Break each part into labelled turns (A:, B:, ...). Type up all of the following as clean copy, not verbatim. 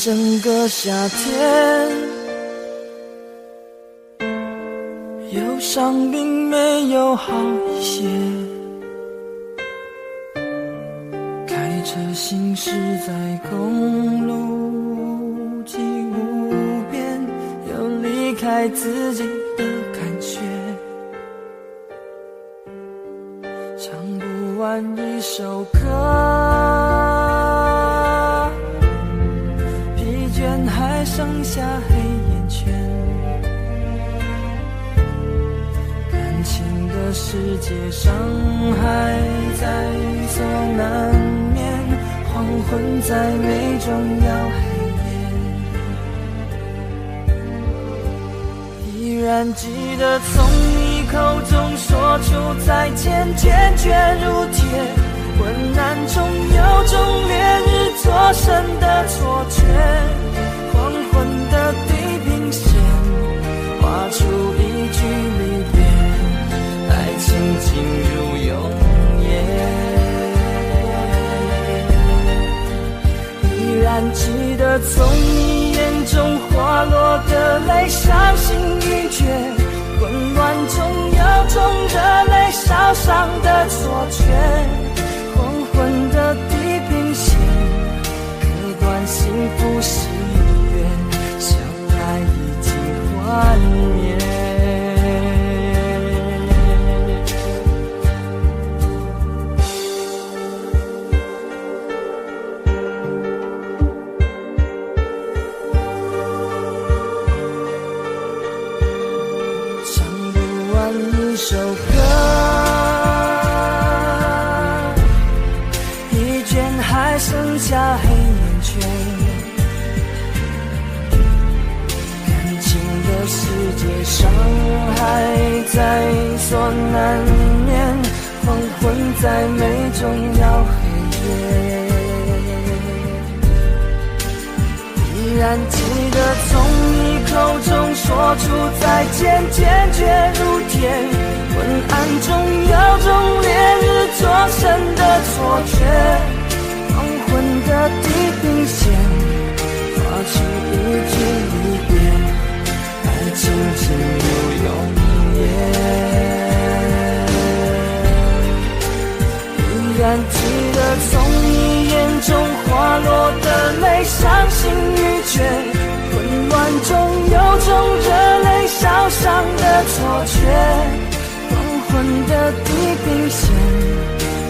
A: 整个夏天，忧伤并没有好一些。开车行驶在公路际无边，有离开自己的感觉。唱不完一首歌，疲倦还剩下黑眼圈。感情的世界，伤害在所难免，黄昏在眉中要黑夜。依然记得从你口中说出再见，坚决如铁。昏暗中有种烈日灼身的错觉，黄昏的地平线画出一句离别，爱情进入永夜。依然记得从你眼中滑落的泪，伤心欲绝，混乱中有种热泪烧伤的错觉。黄昏的地平线割断幸福喜悦，相爱已经幻灭。唱不完一首歌，还剩下黑眼圈。感情的世界，伤害在所难免，黄昏在眉中要黑夜。依然记得从你口中说出再见，坚决如铁。昏暗中有种烈日灼身的错觉，黄昏的地平线画出一句离别，爱情进入永夜。依然记得从你眼中滑落的泪，伤心欲绝，混乱中有种热泪烧伤的错觉。黄昏的地平线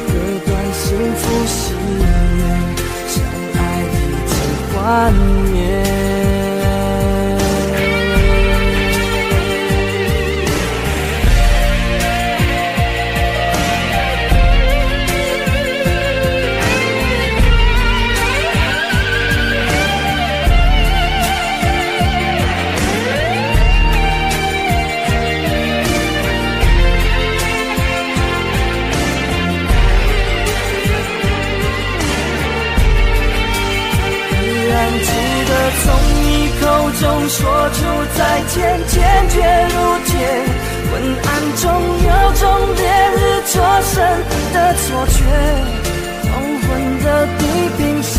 A: 割断幸福喜悦，相爱已经幻灭。从你口中说出再见，坚决如铁。昏暗中有种烈日灼身的错觉，黄昏的地平线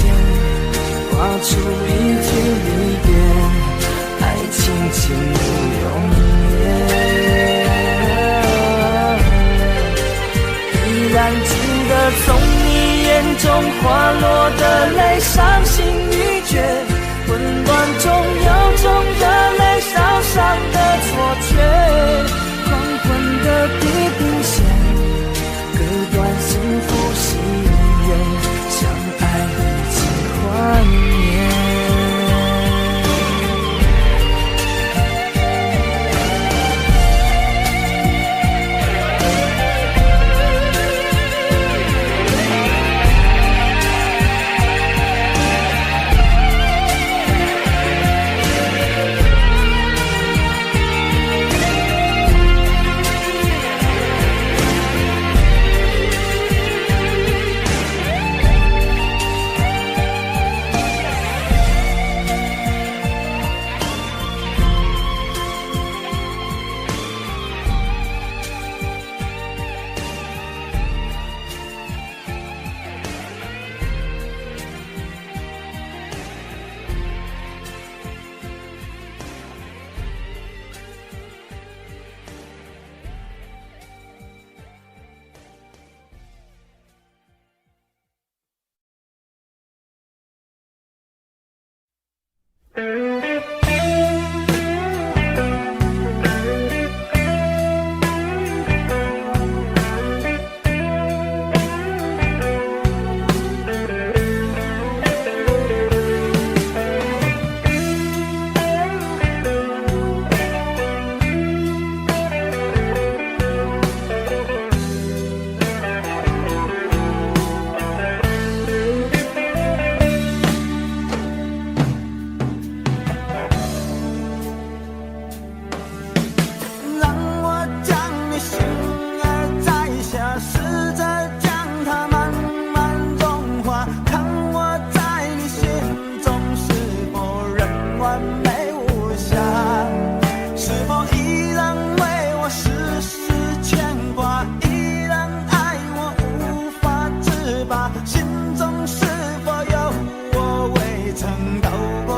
A: 画出一句离别，爱情进入永夜。依然记得从你眼中滑落的泪，伤心欲绝，混乱中有种热泪烧伤的错觉。黄昏的地平线割断幸福喜悦，相爱已经幻灭。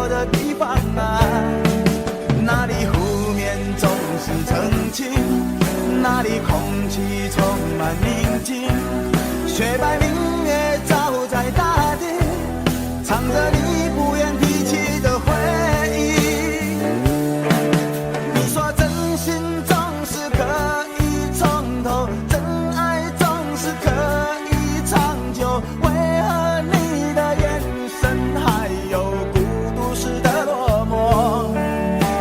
A: 我的地方啊，那里湖面总是澄清，那里空气充满宁静，雪白明月照在大地，唱着你不愿提起的回忆。你说真心总是可以从头，真爱总是可以长久，为何你的眼神还有孤独时的落寞？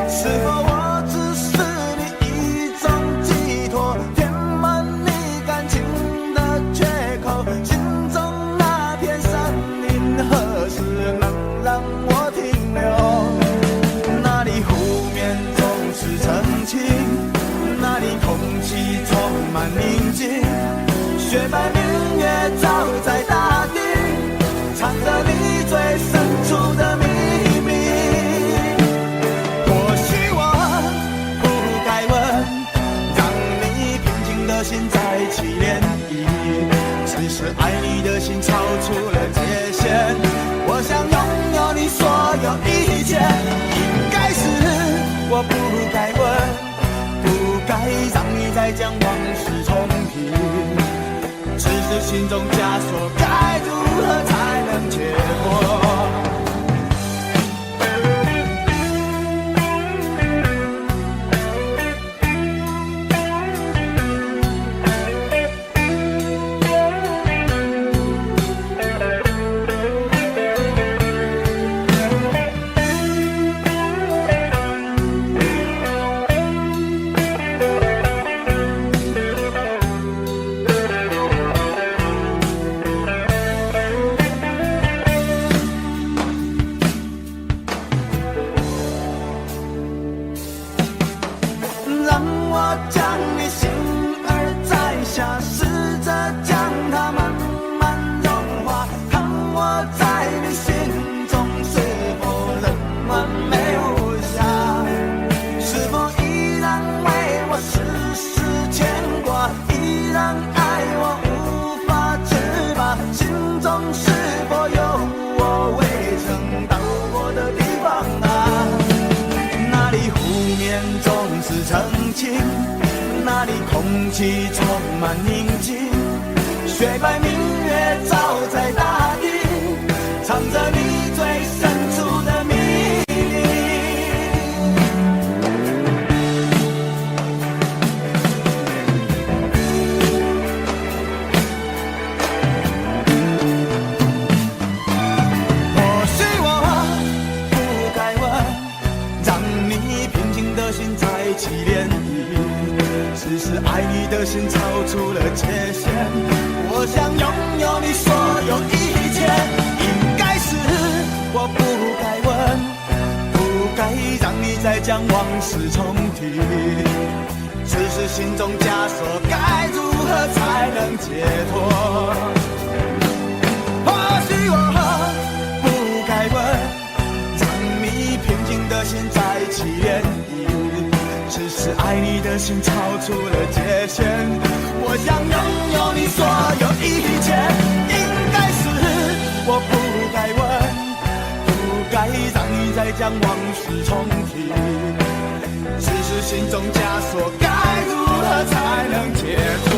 A: 是否我只是你一种寄托，填满你感情的缺口？心中那片森林何时能让我停留？那里湖面总是澄清，那里空气充满宁静，雪白明月照在大地，藏着你最深处的秘密。或许我不该问，让你平静的心再起涟漪，只是爱你的心超出了界限。我想拥有你所有一切，应该是我不该问，不该让你再将往事重提，只是心中枷锁该如何才能解脱？让我将你心儿摘下，试着将它慢慢融化，看我在你心中是否冷暖没有下，是否依然为我时时牵挂，依然爱我无法自拔，心中是否有我未曾到过的地方啊？那里湖面总是澄清，那里空气充满宁静，雪白明月照在大地，藏着你最深处的秘密。或许我不该问，让你平静的心再起涟漪，只是爱你的心超出了界限。我想拥有你所有一切，应该是我不该问，不该让你再将往事重提，只是心中枷锁该如何才能解脱？或许我不该问，让你平静的心再起涟漪，只是爱你的心超出了界限。我想拥有你所有一切，应该是我不该问，不该让你再将往事重提，只是心中枷锁该如何才能解脱？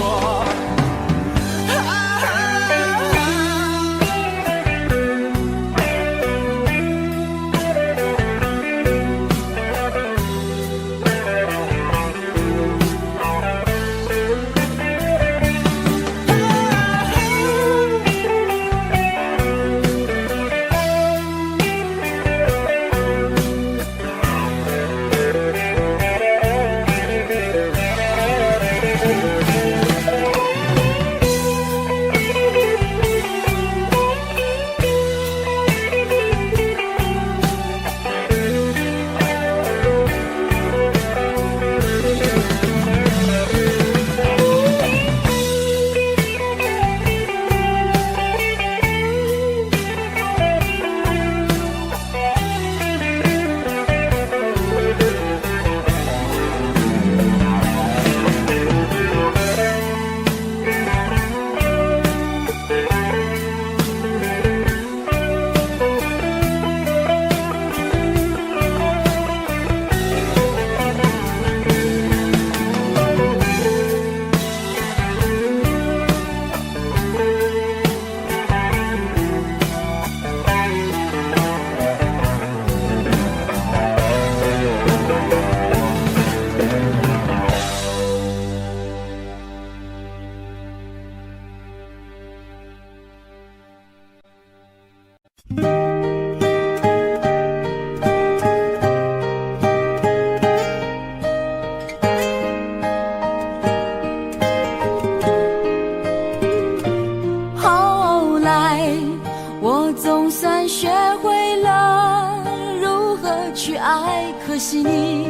B: 去爱，可惜你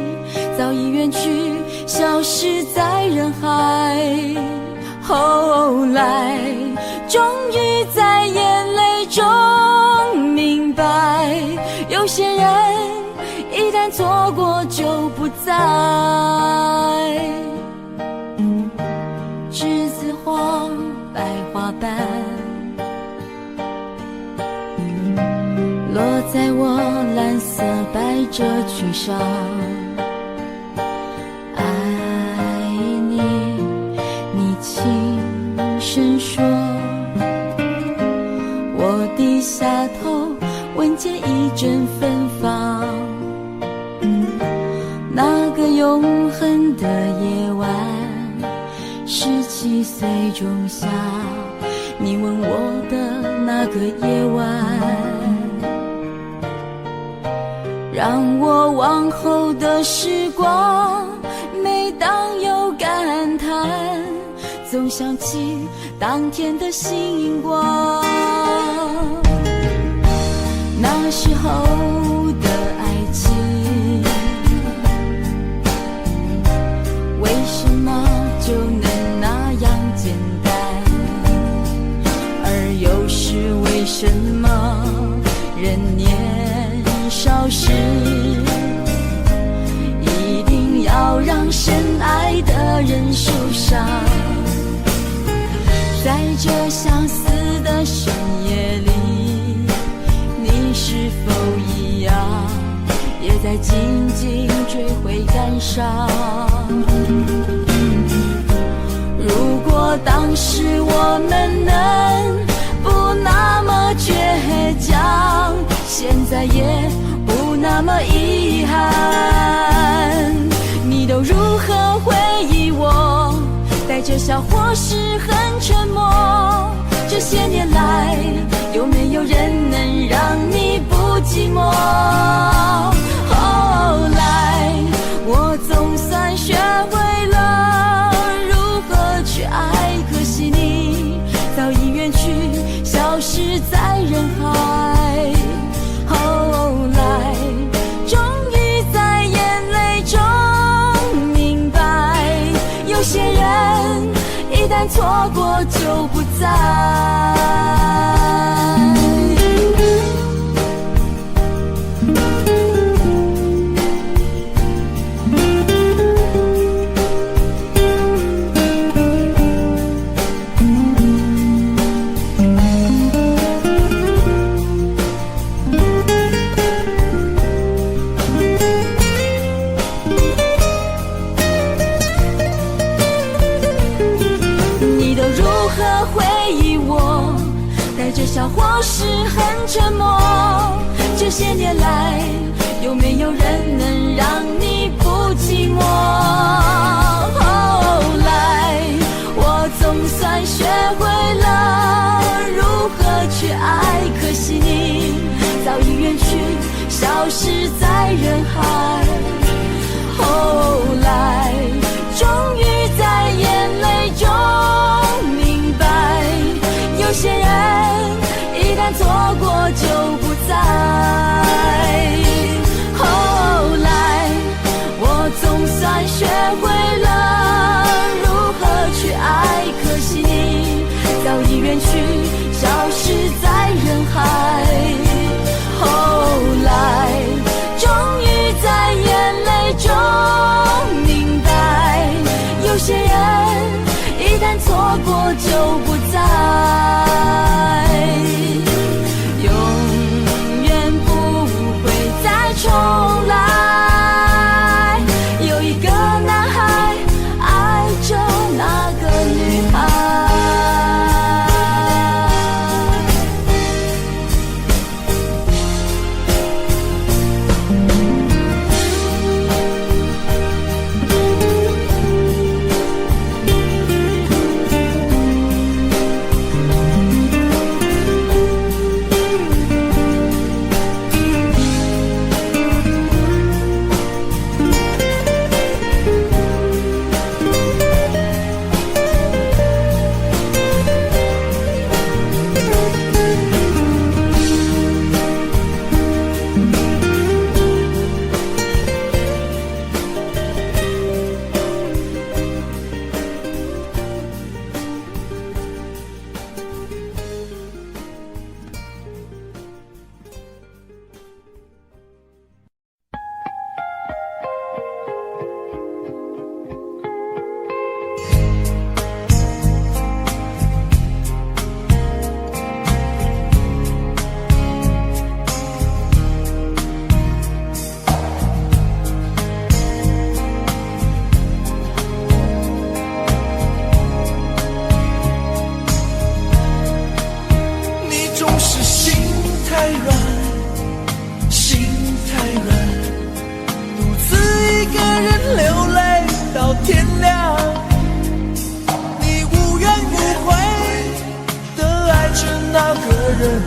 B: 早已远去，消失在人海。后来终于在眼泪中明白，有些人一旦错过就不再。栀子花白花瓣落在我蓝色百褶裙上，爱你，你轻声说。我低下头，闻见一阵芬芳。那个永恒的夜晚，17岁仲夏，你吻我的那个夜晚，让我往后的时光，每当有感叹，总想起当天的星光。那时候的爱情，为什么就能那样简单？而又是为什么人年少时，一定要让深爱的人受伤？在这相似的深夜里，你是否一样，也在静静追悔感伤？如果当时我们能不那么倔强，现在也不那么遗憾。你都如何回忆我？带着笑或是很沉默。这些年来，有没有人能让你不寂寞？后来我总算学会了如何去爱，可惜你早已远去，消失在人海。后来终于在眼泪中明白，有些人一旦错过就不再。带着笑或是很沉默。这些年来，有没有人能让你不寂寞？后来我总算学会了如何去爱，可惜你早已远去，消失在人海。后来终于在眼泪中明白，有些人一旦错过就不再。后来我总算学会了如何去爱，可惜你早已远去，消失在人海。后来终于在
A: 人，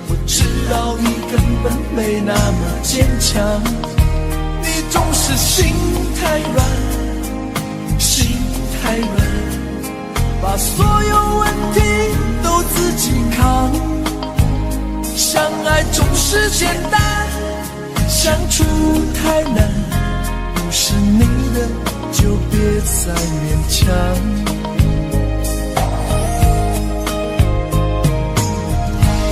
A: 我知道你根本没那么坚强，你总是心太软，心太软，把所有问题都自己扛。相爱总是简单，相处太难，不是你的就别再勉强。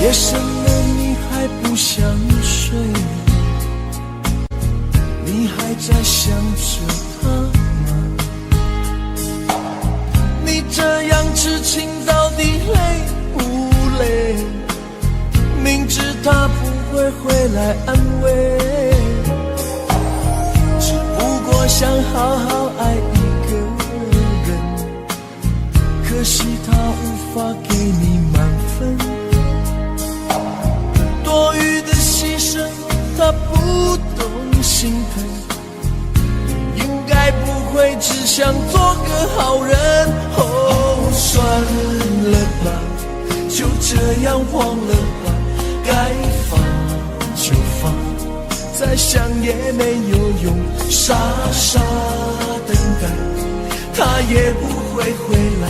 A: 夜深了你还不想睡，你还在想着他吗？你这样痴情到底累不累？明知他不会回来安慰，只不过想好好爱一个人，可惜他无法给你满分，多余的牺牲他不懂心疼，你应该不会只想做个好人。哦，算了吧，就这样忘了吧，该放就放，再想也没有用，傻傻等待他也不会回来，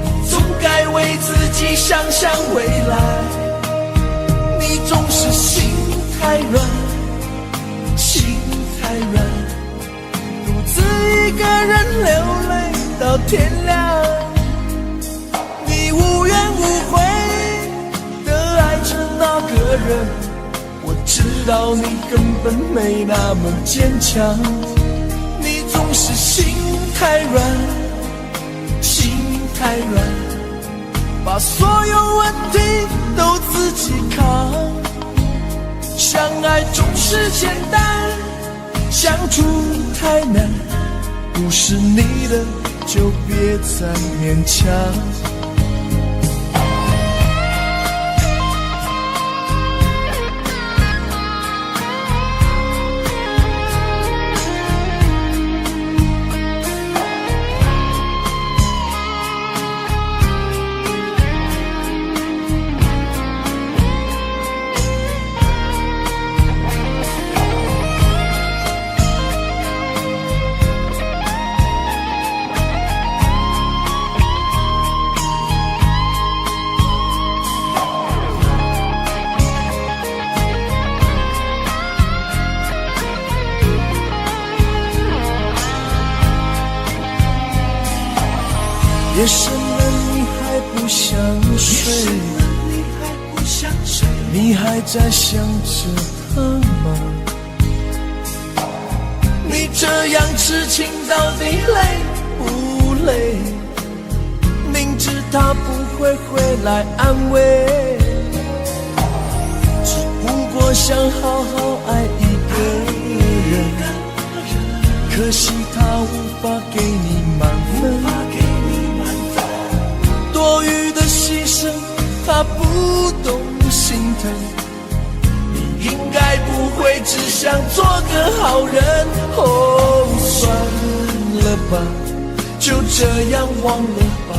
A: 你总该为自己想想未来。你总是心太软，心太软，独自一个人流泪到天亮，你无怨无悔的爱着那个人，我知道你根本没那么坚强，你总是心太软，心太软，把所有问题都自己扛。相爱总是简单，相处太难，不是你的就别再勉强。夜深了你还不想睡，你还在想着他吗？你这样痴情到底累不累？明知他不会回来安慰，只不过想好好爱一个人，可惜他无法给你满分，多余的牺牲他不懂心疼，你应该不会只想做个好人。哦，算了吧，就这样忘了吧，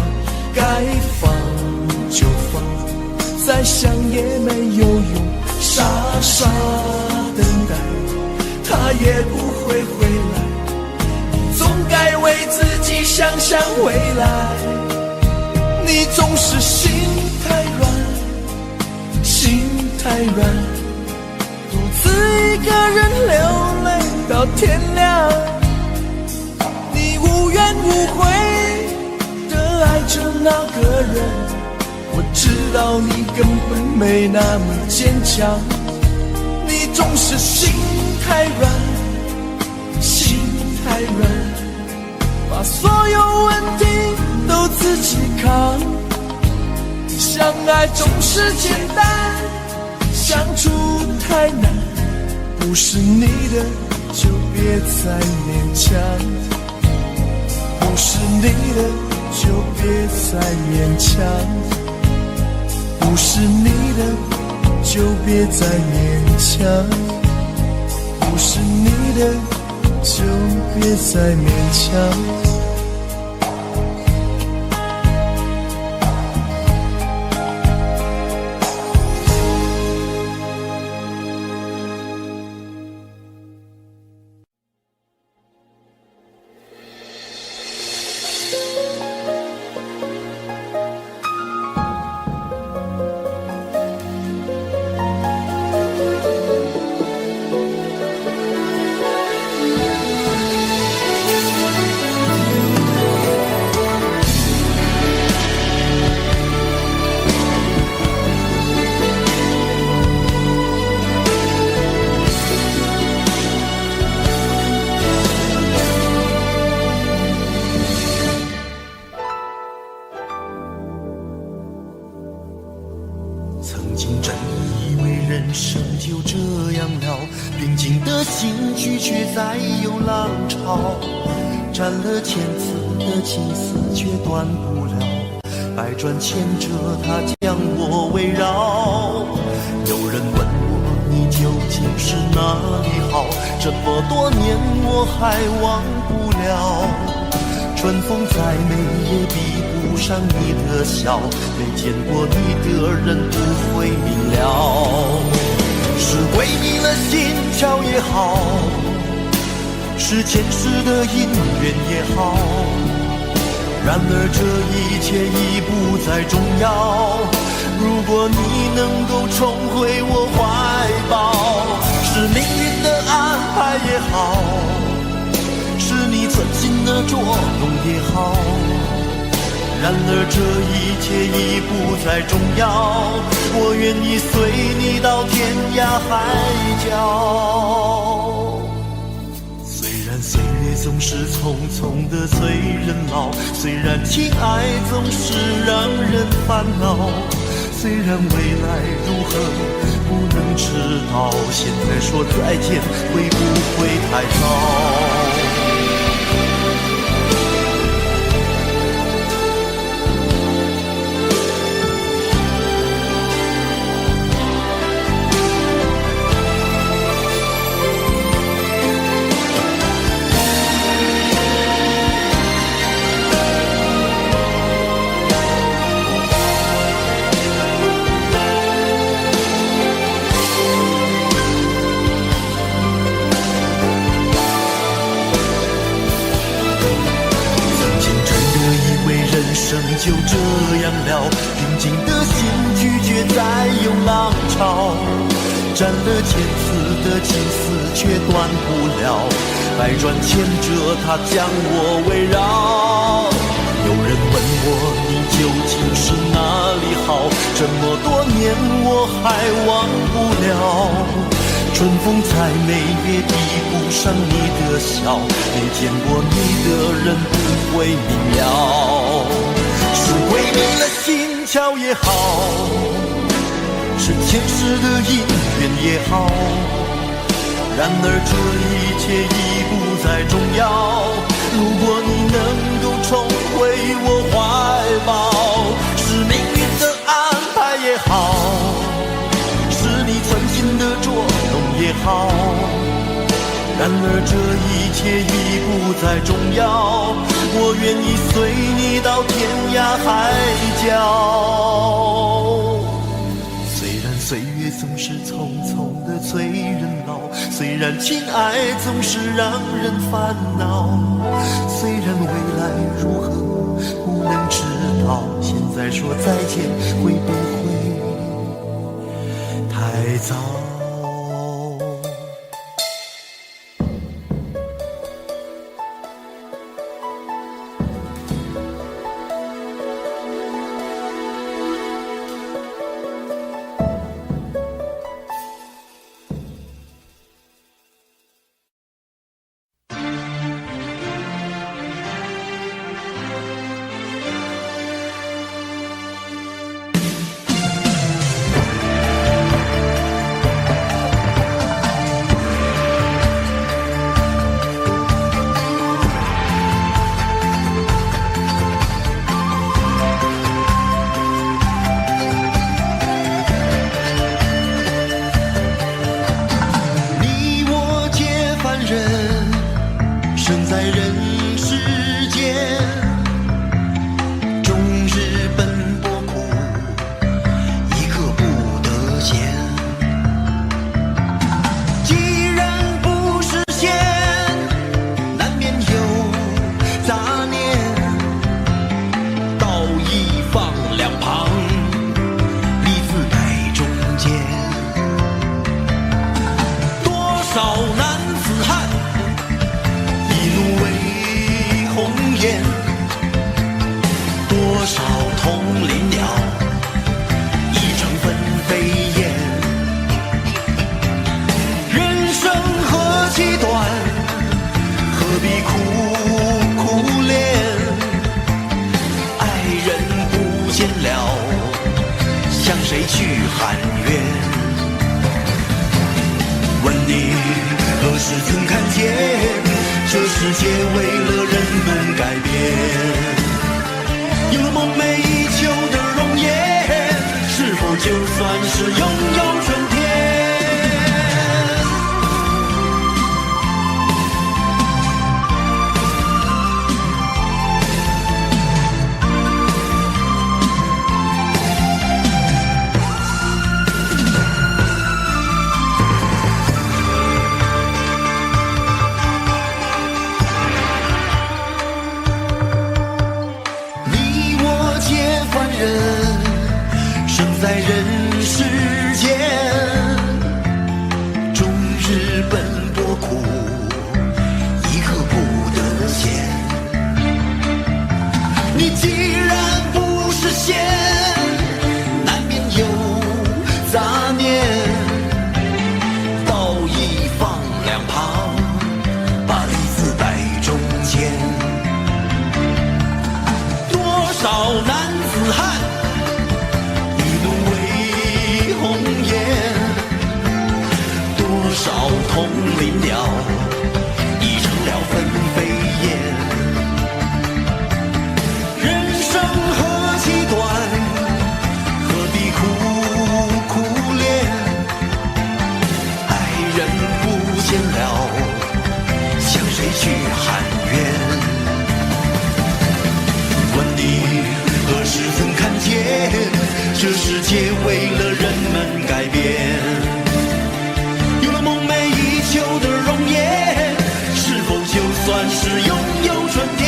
A: 该放就放，再想也没有用，傻傻等待他也不会回来，你总该为自己想想未来。你总是心太软，心太软，独自一个人流泪到天亮，你无怨无悔的爱着那个人，我知道你根本没那么坚强，你总是心太软，心太软，把所有问题都自己扛。相爱总是简单，相处太难，不是你的就别再勉强，不是你的就别再勉强，不是你的就别再勉强，不是你的就别再勉强。
C: 平静的心拒绝再有浪潮，斩了千次的情丝却断不了，百转千折它将我围绕。有人问我你究竟是哪里好，这么多年我还忘不了。春风再美也比不上你的笑，没见过你的人不会明了。是鬼迷了心窍也好，是前世的因缘也好，然而这一切已不再重要。如果你能够重回我怀抱，是命运的安排也好，是你存心的捉弄也好，然而这一切已不再重要。我愿意随你到天涯海角。虽然岁月总是匆匆的催人老，虽然情爱总是让人烦恼，虽然未来如何不能知道，现在说再见会不会太早？就这样了，平静的心拒绝再有浪潮，斩了千次的情丝却断不了，百转千折它将我围绕。有人问我你究竟是哪里好，这么多年我还忘不了。春风再美也比不上你的笑，没见过你的人不会明了。是鬼迷了心窍也好，是前世的因缘也好，然而这一切已不再重要。如果你能够重回我怀抱，是命运的安排也好，是你存心的捉弄也好，然而这一切已不再重要。我愿意随你到天涯海角。虽然岁月总是匆匆的催人老，虽然情爱总是让人烦恼，虽然未来如何不能知道，现在说再见会不会太早？
D: 向谁去喊冤？问你
C: 何时曾看见这世界为了人们改变？有了梦寐以求的容颜，是否就算是拥有春天？在人世间，终日奔波苦，一刻不得闲。你既然不是仙，难免有杂念，道义放两旁，把利字摆中间。多少男子汉少同林鸟，已成了纷飞燕。人生何其短，何必苦苦恋？爱人不见了，向谁去喊冤？问你何时曾看见这世界为了人们改变？梦寐以求的容颜，是否就算是拥有春天？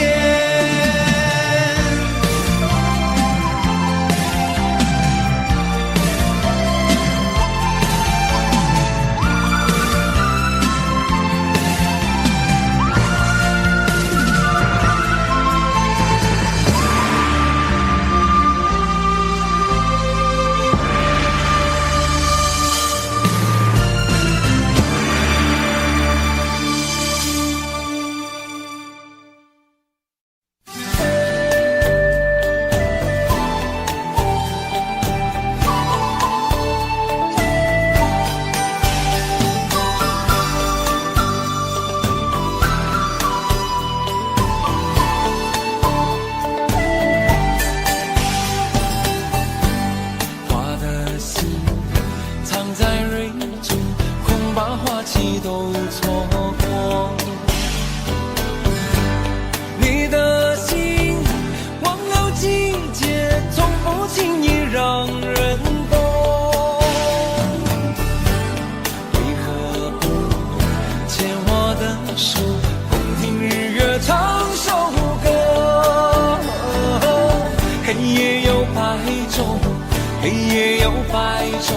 A: 黑夜有白昼，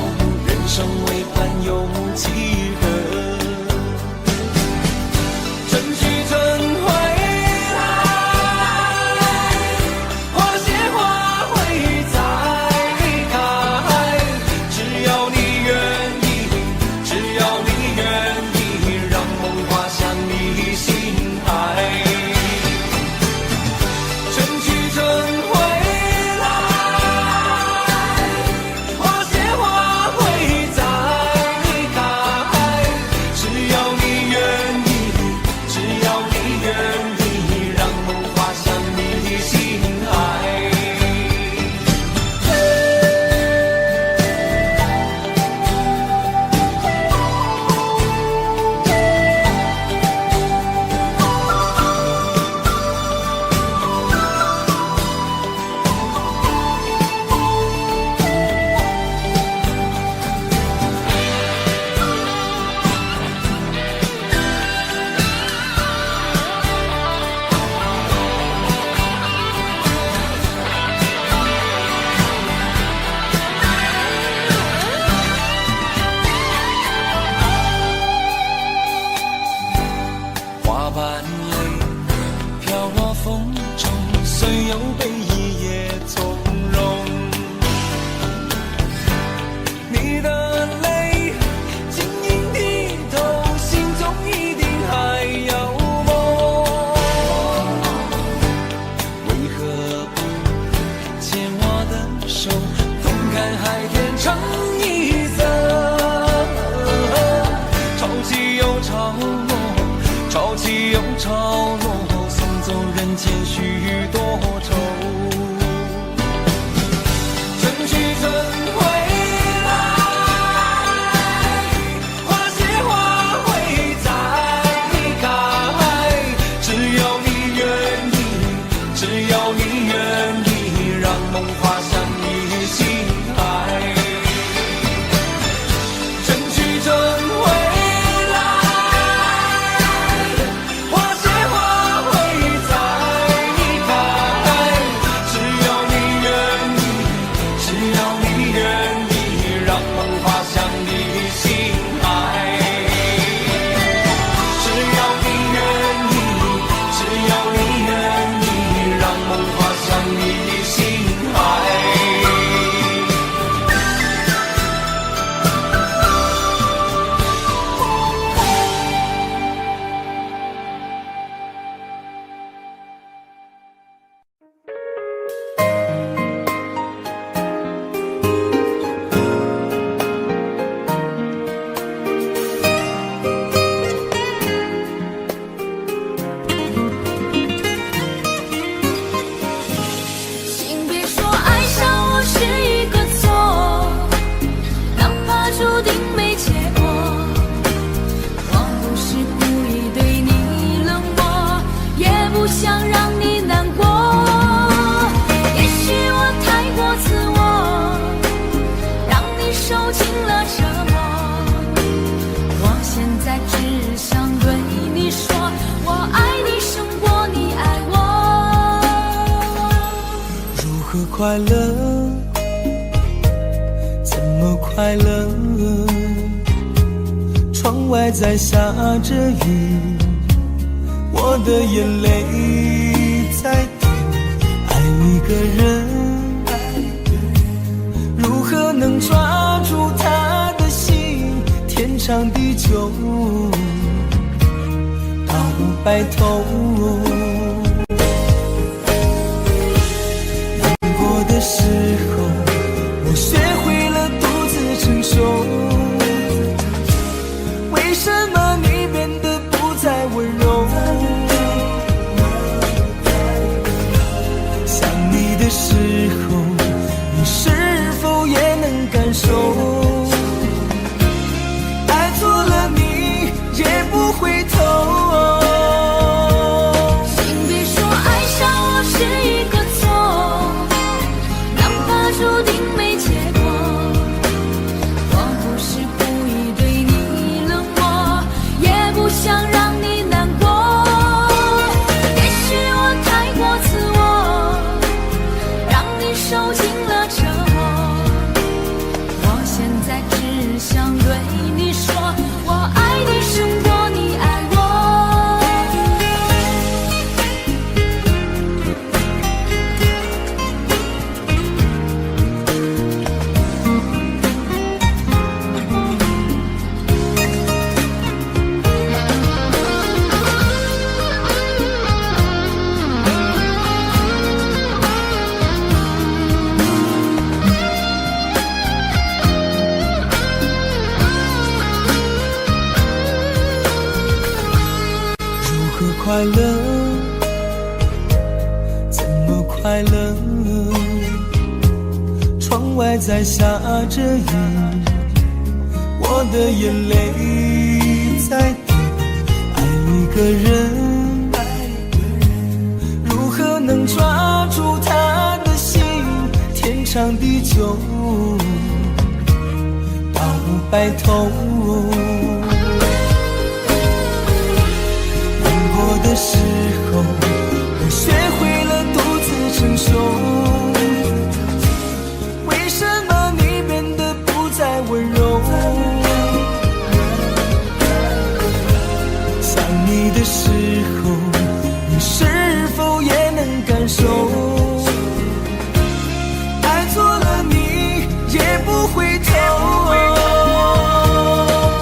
A: 人生为盼有几何？春去春回来，花谢花会再开。只要你愿意，只要你愿意，让梦滑向你心海。春去春回。花谢花会再开，
D: 潮落，潮起又潮落，送走人间许多愁。春去春回来，花谢花会再开，只要你愿意，只要你愿意，让梦滑向你心海。春去春回来，花谢花会再开，只要你愿意，只要你愿意，让梦滑向你心海。只要你愿意，只要你愿意，让梦滑向你心海。
B: 请别说爱上我是一个错，哪怕注定没结果。我不是故意对你冷漠，也不想让你难过。也许我太过自我，让你受尽了折磨。我现在只想对你说，我爱你胜过你爱我。
C: 如何快乐？怎么快乐？窗外在下着雨，我的眼泪在滴。爱一个人，如何能抓住他的心？天长地久，到白头。的时候，我学会了独自承受。为什么你变得不再温柔？想你的时候，你是否也能感受？爱错了你也不回头。
B: 请别说爱上我是一个错，注定没结果。我不是故意对你冷漠，也不想让你难过。也许我太过自我，让你受尽了折磨。我现在只想对你说，我爱你胜过你爱我。
C: 快乐，怎么快乐？窗外在下着雨，我的眼泪在滴。爱一个人，如何能抓住他的心？天长地久，到白头。的时候，我学会了独自承受。为什么你变得不再温柔？想你的时候，你是否也能感受？爱错了你也不回头。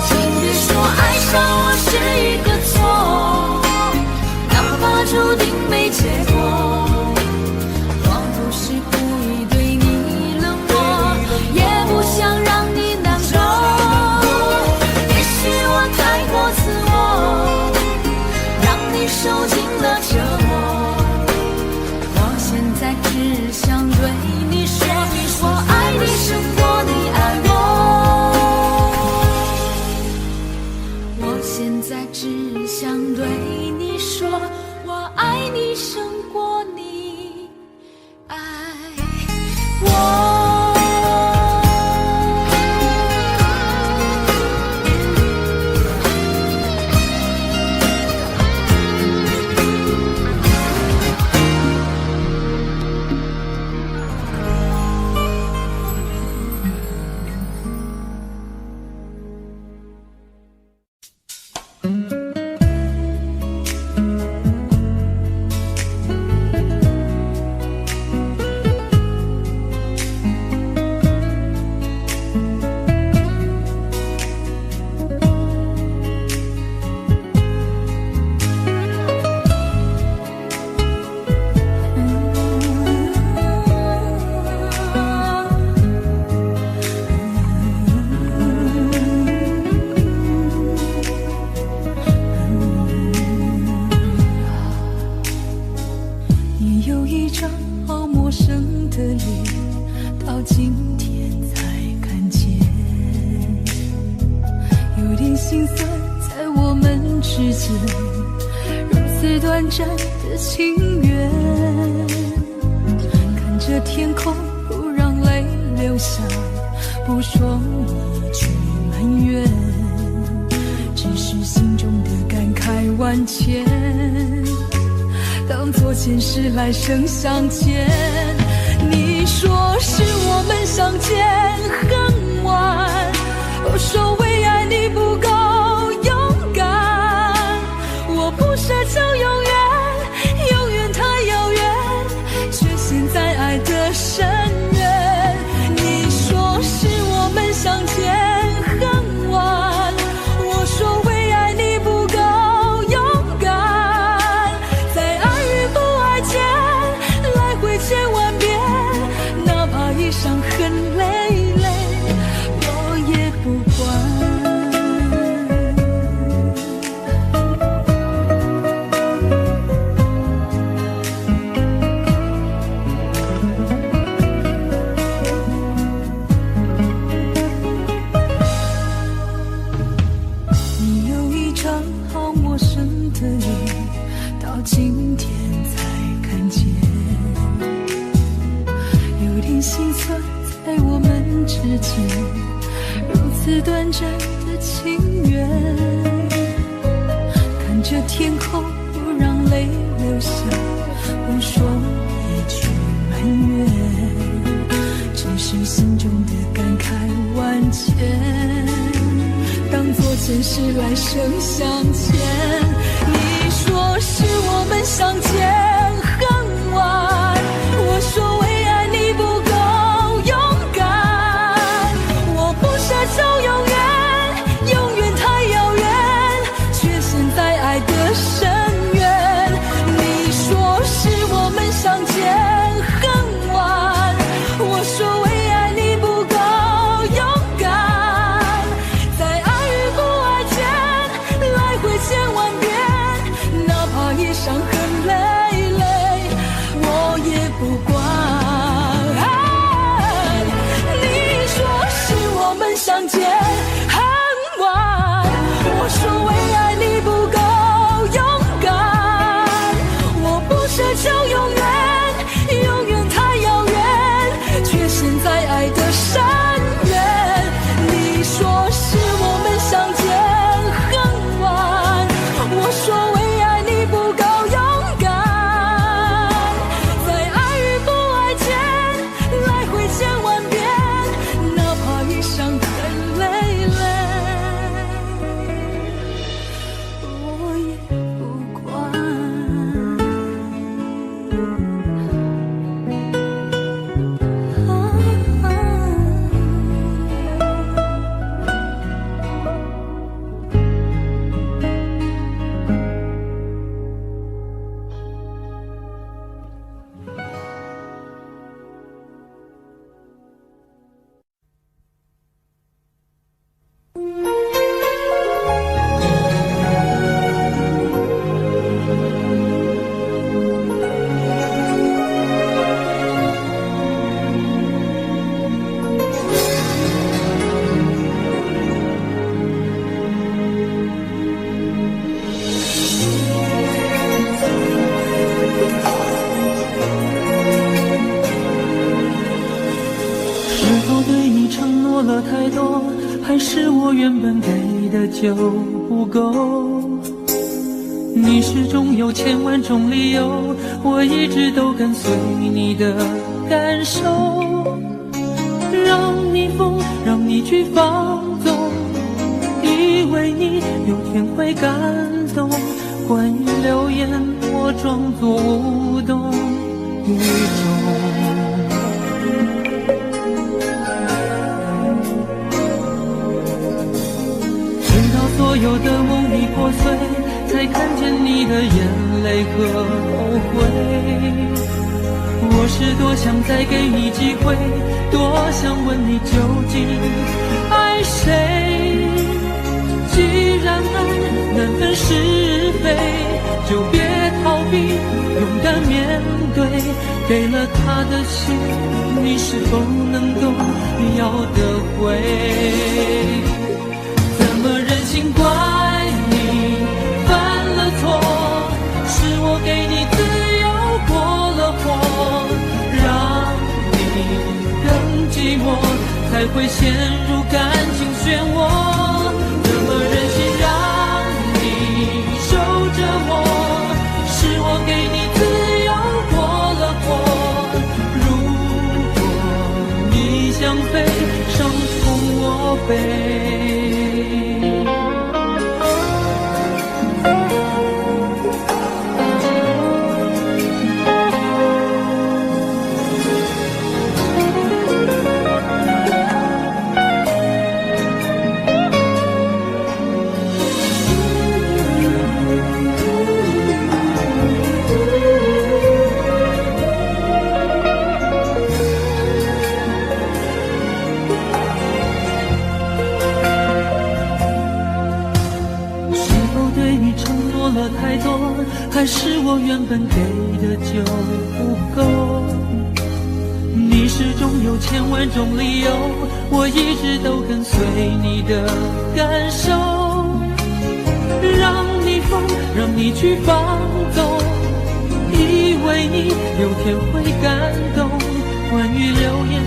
B: 请别说爱上我是一个错，注定没结果。我不是故意对你冷漠，也不想让你难过。也许我太过自我，只想对你说，我爱你胜过你爱我。心酸在我们之间，如此短暂的情缘。看着天空，不让泪流下，不说一句埋怨，只是心中的感慨万千，当作前世来生相欠。你说是我们相见恨晚，我说为爱你不够勇敢，我不奢求永远，永远太遥远，却陷在爱的深渊。你说是我们相见恨晚，我说为爱你不够勇敢，在爱与不爱间来回千万遍，哪怕一伤痕累累，我也不管。你有一张好陌生的脸，到今天才看见，有点心酸在我们之间，如此短暂的情缘。看着天空，不让泪流下，不说一句埋怨，只是心中的感慨万千，当作前世来生相欠。你说是我们相见恨晚，我说为爱你不够勇敢，我不奢求永远，永远太遥远，却陷在爱的深渊。你说是我们相见恨晚，我说为爱你不够勇敢，在爱与不爱间来回千万遍，哪怕一伤痕累累，我也不管。你说是我们相见恨晚，我说为爱你不够勇
A: 原本给的就不够，你始终有千万种理由，我一直都跟随你的感受，让你疯，让你去放纵，以为你有天会感动，关于流言我装作无动于衷。所有的梦已破碎，才看见你的眼泪和后悔。我是多想再给你机会，多想问你究竟爱谁。既然爱难分是非，就别逃避，勇敢面对。给了他的心，你是否能够要得回？怪你犯了错，是我给你自由过了火，让你更寂寞，才会陷入感情漩涡。怎么忍心让你受折磨，是我给你自由过了火，如果你想飞，伤痛我背。太多，还是我原本给的就不够？你始终有千万种理由，我一直都跟随你的感受，让你疯，让你去放纵，以为你有天会感动。关于流言，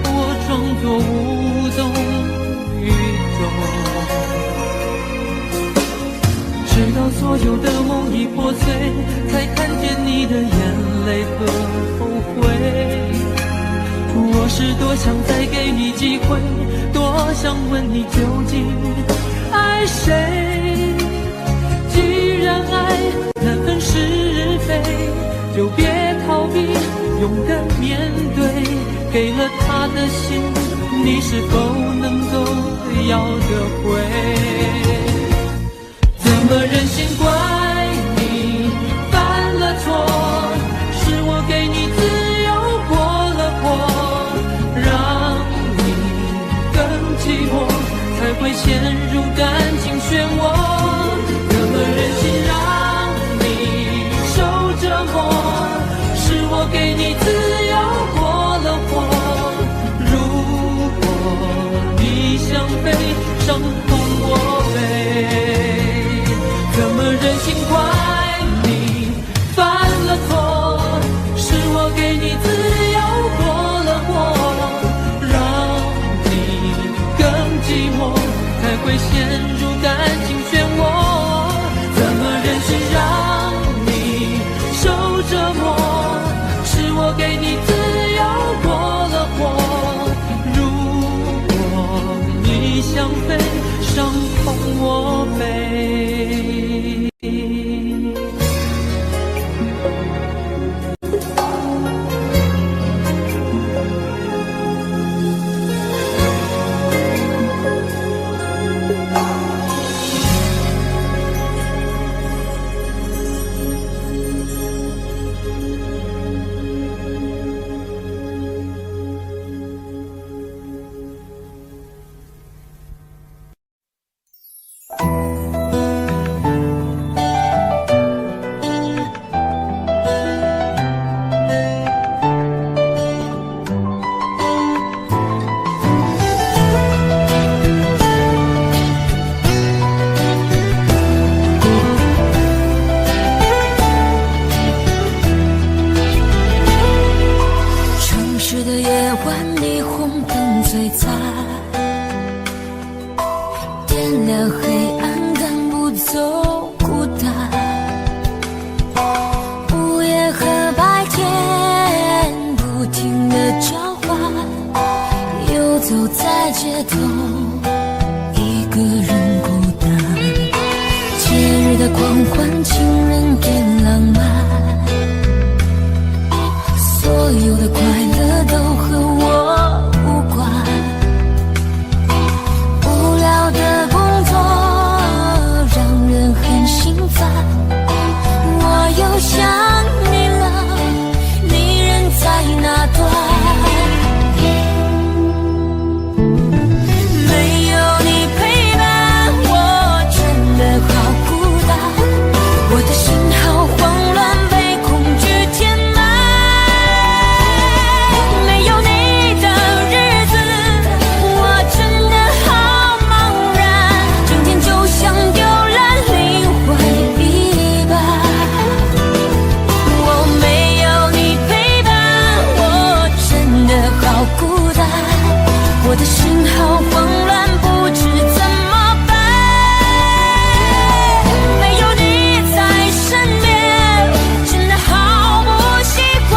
A: 我装作无动于衷。直到所有的梦已破碎，才看见你的眼泪和后悔。我是多想再给你机会，多想问你究竟爱谁。既然爱难分是非，就别逃避，勇敢面对。给了他的心，你是否能够要得回？怎么忍心怪你犯了错，是我给你自由过了火，让你更寂寞，才会陷入感情漩涡。怎么忍心让你受折磨，是我给你自由过了火，如果你想飞，伤痛我背。怎么忍心怪你犯了错，是我给你自由过了火，让你更寂寞，才会陷入感情漩涡。怎么忍心让你受折磨，是我给你自由过了火，如果你想飞，伤痛我背。
B: 头，一个人孤单。节日的狂欢，情人给浪漫，所有的快乐都和我无关。无聊的工作让人很心烦，我又想你了，你人在哪端？我的心好慌乱，不知怎么办。没有你在身边，真的好不习惯。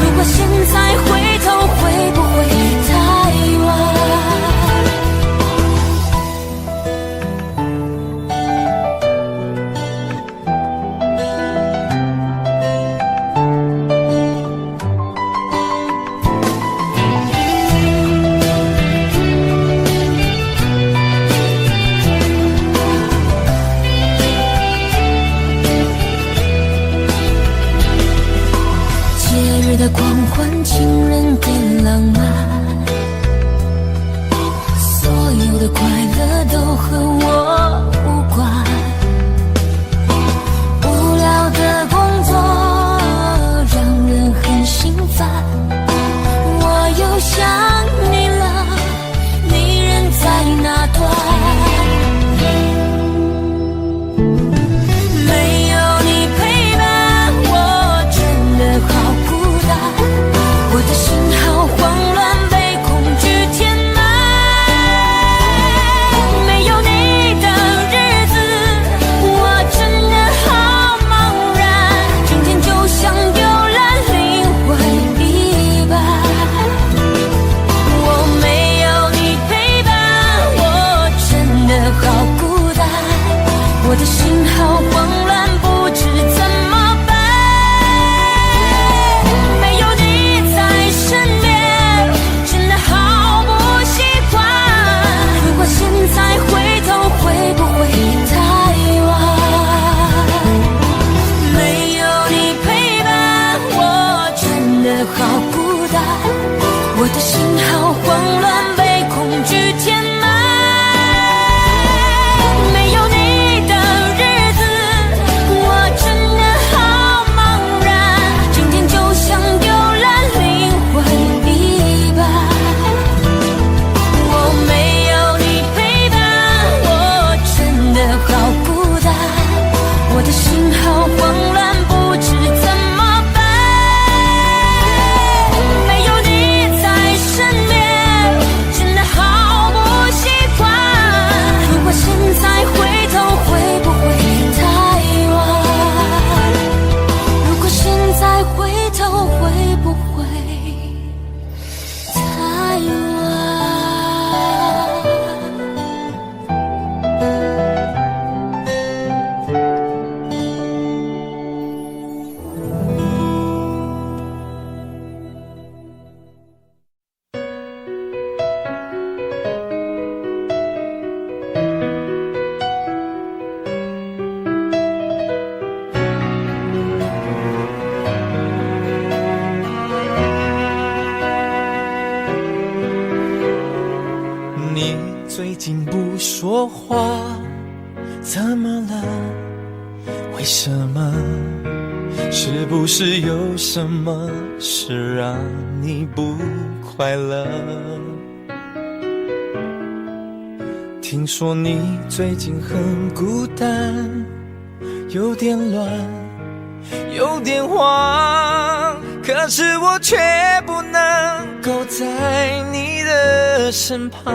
B: 如果现在回头，会不会太晚？的狂欢，情人给浪漫，所有的快乐都和我无关。无聊的工作让人很心烦，我又想你了，你人在哪端？我的心好慌乱，被恐惧填满。没有你的日子，我真的好茫然，整天就像丢了灵魂一般。我没有你陪伴，我真的好孤单。我的心好慌乱，不知怎么办。现在回头会不会太晚？没有你陪伴，我真的好孤单。我的心好慌乱，被恐惧填满。没有你的日子，我真的好茫然，整天就像丢了灵魂一般。我没有好孤单，我的心好慌乱，不知怎么办。没有你在身边，真的好不习惯。如果现在回头，会不会太晚？如果现在回头，会不会太晚？
D: 最近不说话，怎么了？为什么？是不是有什么事让你不快乐？听说你最近很孤单，有点乱，有点慌，可是我却不能够在你的身旁。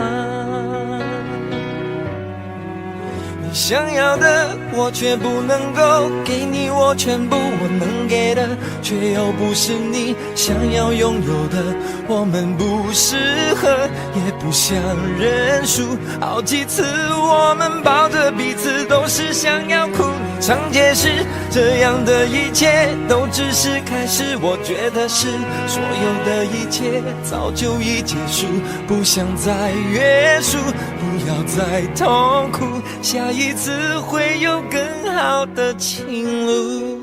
D: 你
A: 想要的我却不能够给你我全部，我能给的却又不是你想要拥有的。我们不适合，也不想认输。好几次我们抱着彼此，都是想要哭。你常解释，这样的一切都只是开始。我觉得是所有的一切早就已结束，不想再约束，不要再痛苦，下一次会有更好的情路。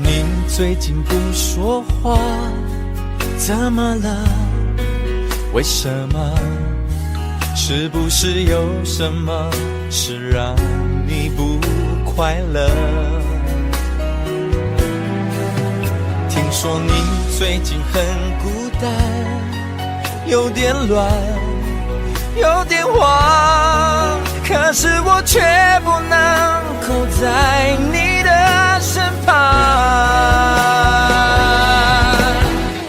A: 你最近不说话，怎么了？为什么？是不是有什么事让你不快乐？听说你最近很孤单，有点乱，有点慌，可是我却不能够在你的身旁。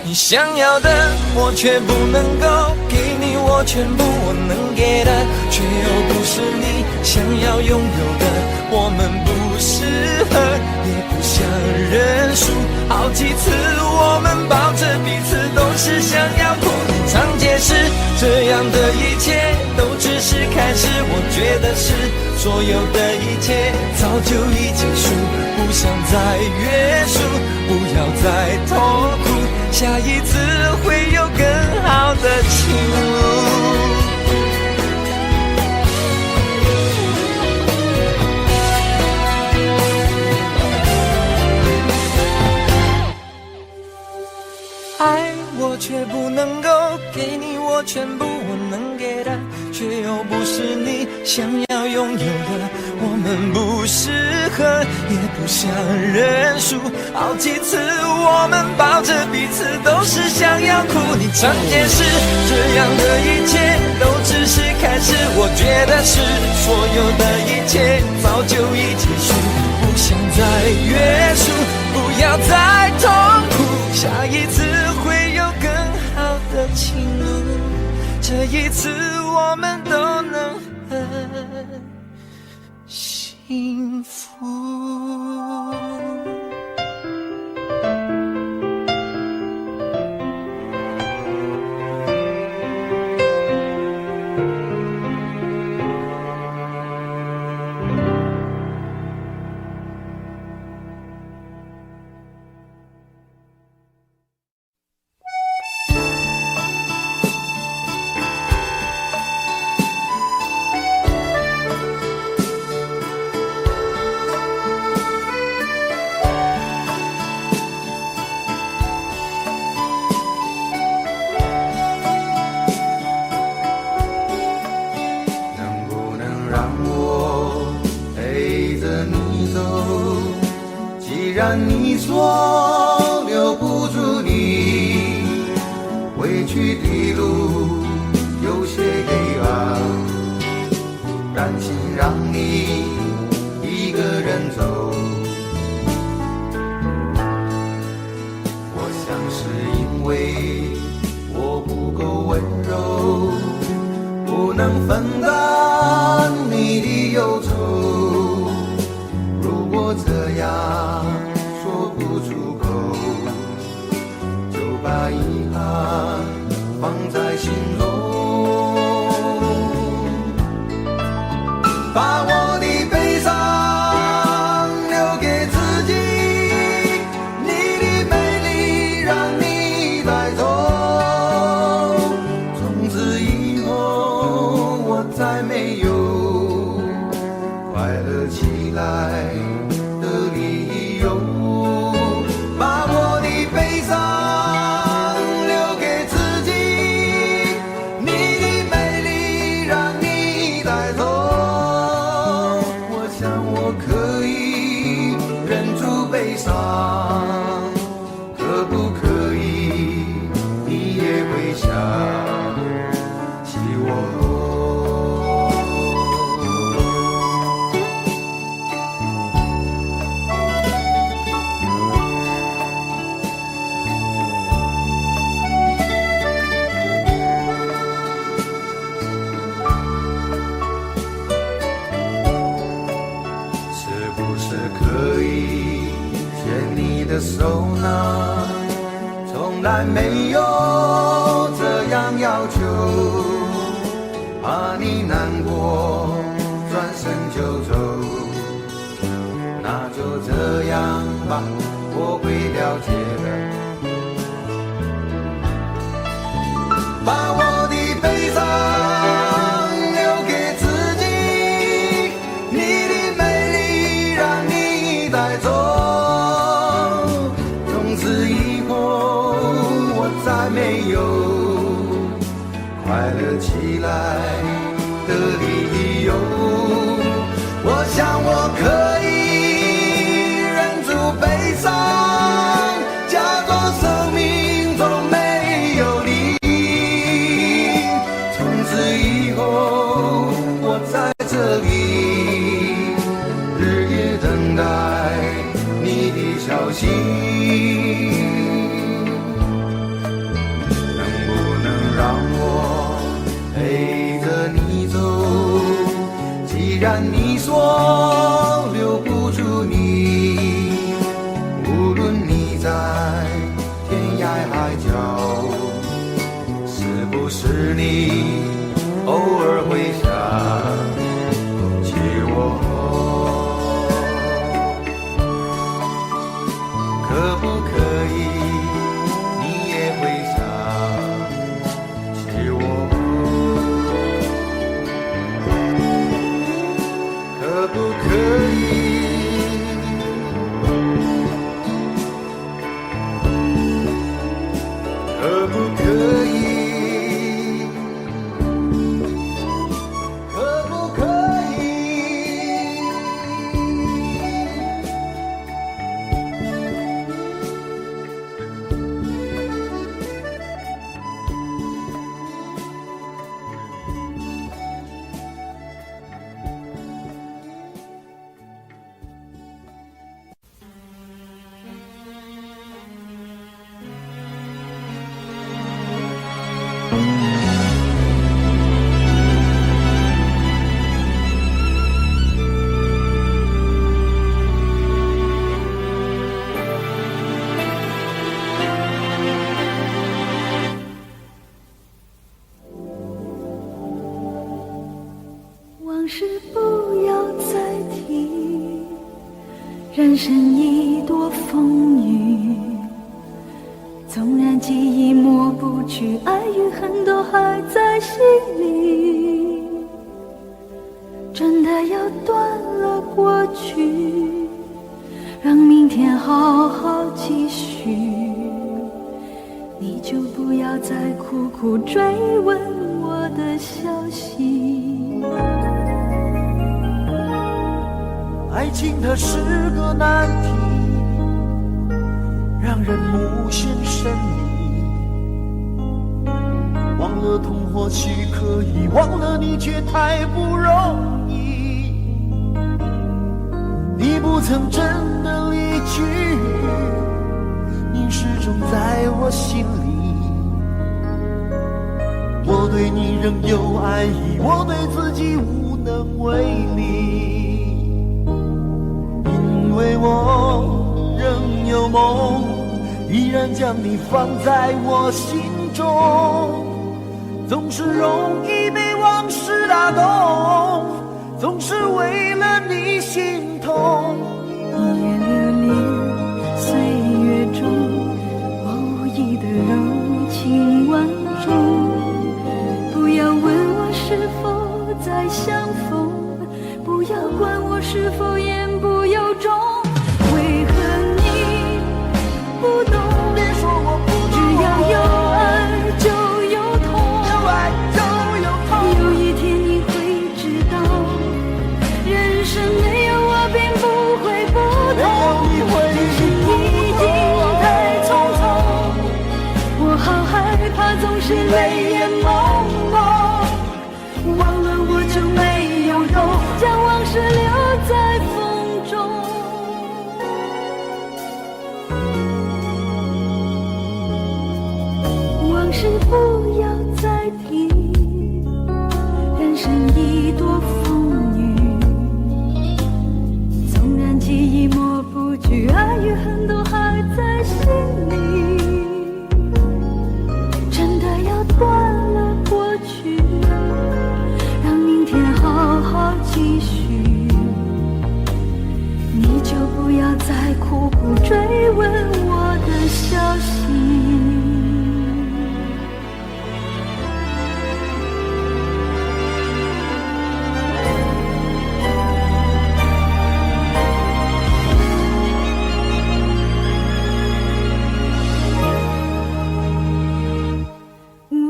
A: 你想要的我却不能够给你我全部，我能给的却又不是你想要拥有的。我们不适合，也不想认输。好几次我们抱着彼此，都是想要哭。你常解释，这样的一切都只是开始。我觉得是所有的一切早就已结束，不想再约束，不要再痛苦，下一次会有更好的情路。爱我却不能够给你我全部，我能给的却又不是你想要拥有的。我们不适合，也不想认输。好几次我们抱着彼此，都是想要哭。你常解释，这样的一切都只是开始。我觉得是所有的一切早就已结束，不想再约束，不要再痛苦，下一次会有更好的情路，这一次我们都能很幸福。
C: 既然你说留不住你，回去的路有些黑暗，担心让你一个人走。我想是因为我不够温柔，不能分担你的忧愁。如果这样说不出口，就把遗憾放在心中，把我的悲伤留给自己，你的美丽让你带走。从此以后我再没有快乐起来的理由，把我的悲伤留给自己，你的美丽让你带走。我想我可以忍住悲伤，可不可以你也微笑，的手呢？从来没有这样要求，怕你难过，转身就走。那就这样吧，我会了解的。把我的悲伤留给自己，你的美丽让你带走。从此以后，我再没有快乐起来的理由。我想我可以忍住悲伤，假装生命中没有你。从此以后，我在这里日夜等待你的消息。能不能让我陪着你走？既然你说留不住你，无论你在天涯海角，是不是你偶尔会想起我？可不可以你也会想起我？可不可以？可不可以？可不可以？
B: 往事不要再提，人生已多风雨。纵然记忆抹不去，爱与恨都还在心里。真的要断了过去，让明天好好继续。你就不要再苦苦追问我的消息。
C: 爱情它是个难题，让人无限神秘。忘了痛或许可以，忘了你却太不容易。你不曾真的离去，你始终在我心里。我对你仍有爱意，我对自己无能为力。因为我仍有梦，依然将你放在我心中。总是容易被往事打动，总是为了你心痛。
B: 一夜流连岁月中，无意的柔情万种。不要问我是否再相逢，不要管我是否言不由衷。为何你不懂？
C: 别说我不懂，
B: 只要有爱就有痛，
C: 有爱就有痛。
B: 有一天你会知道，人生没有我并不会不同。人生已经太匆匆，我好害怕总是泪眼朦胧。忘了我就没有用，将往事留在风中。往事不要再提，人生已多风雨。纵然记忆抹不去，爱与恨都还期许，你就不要再苦苦追问我的消息。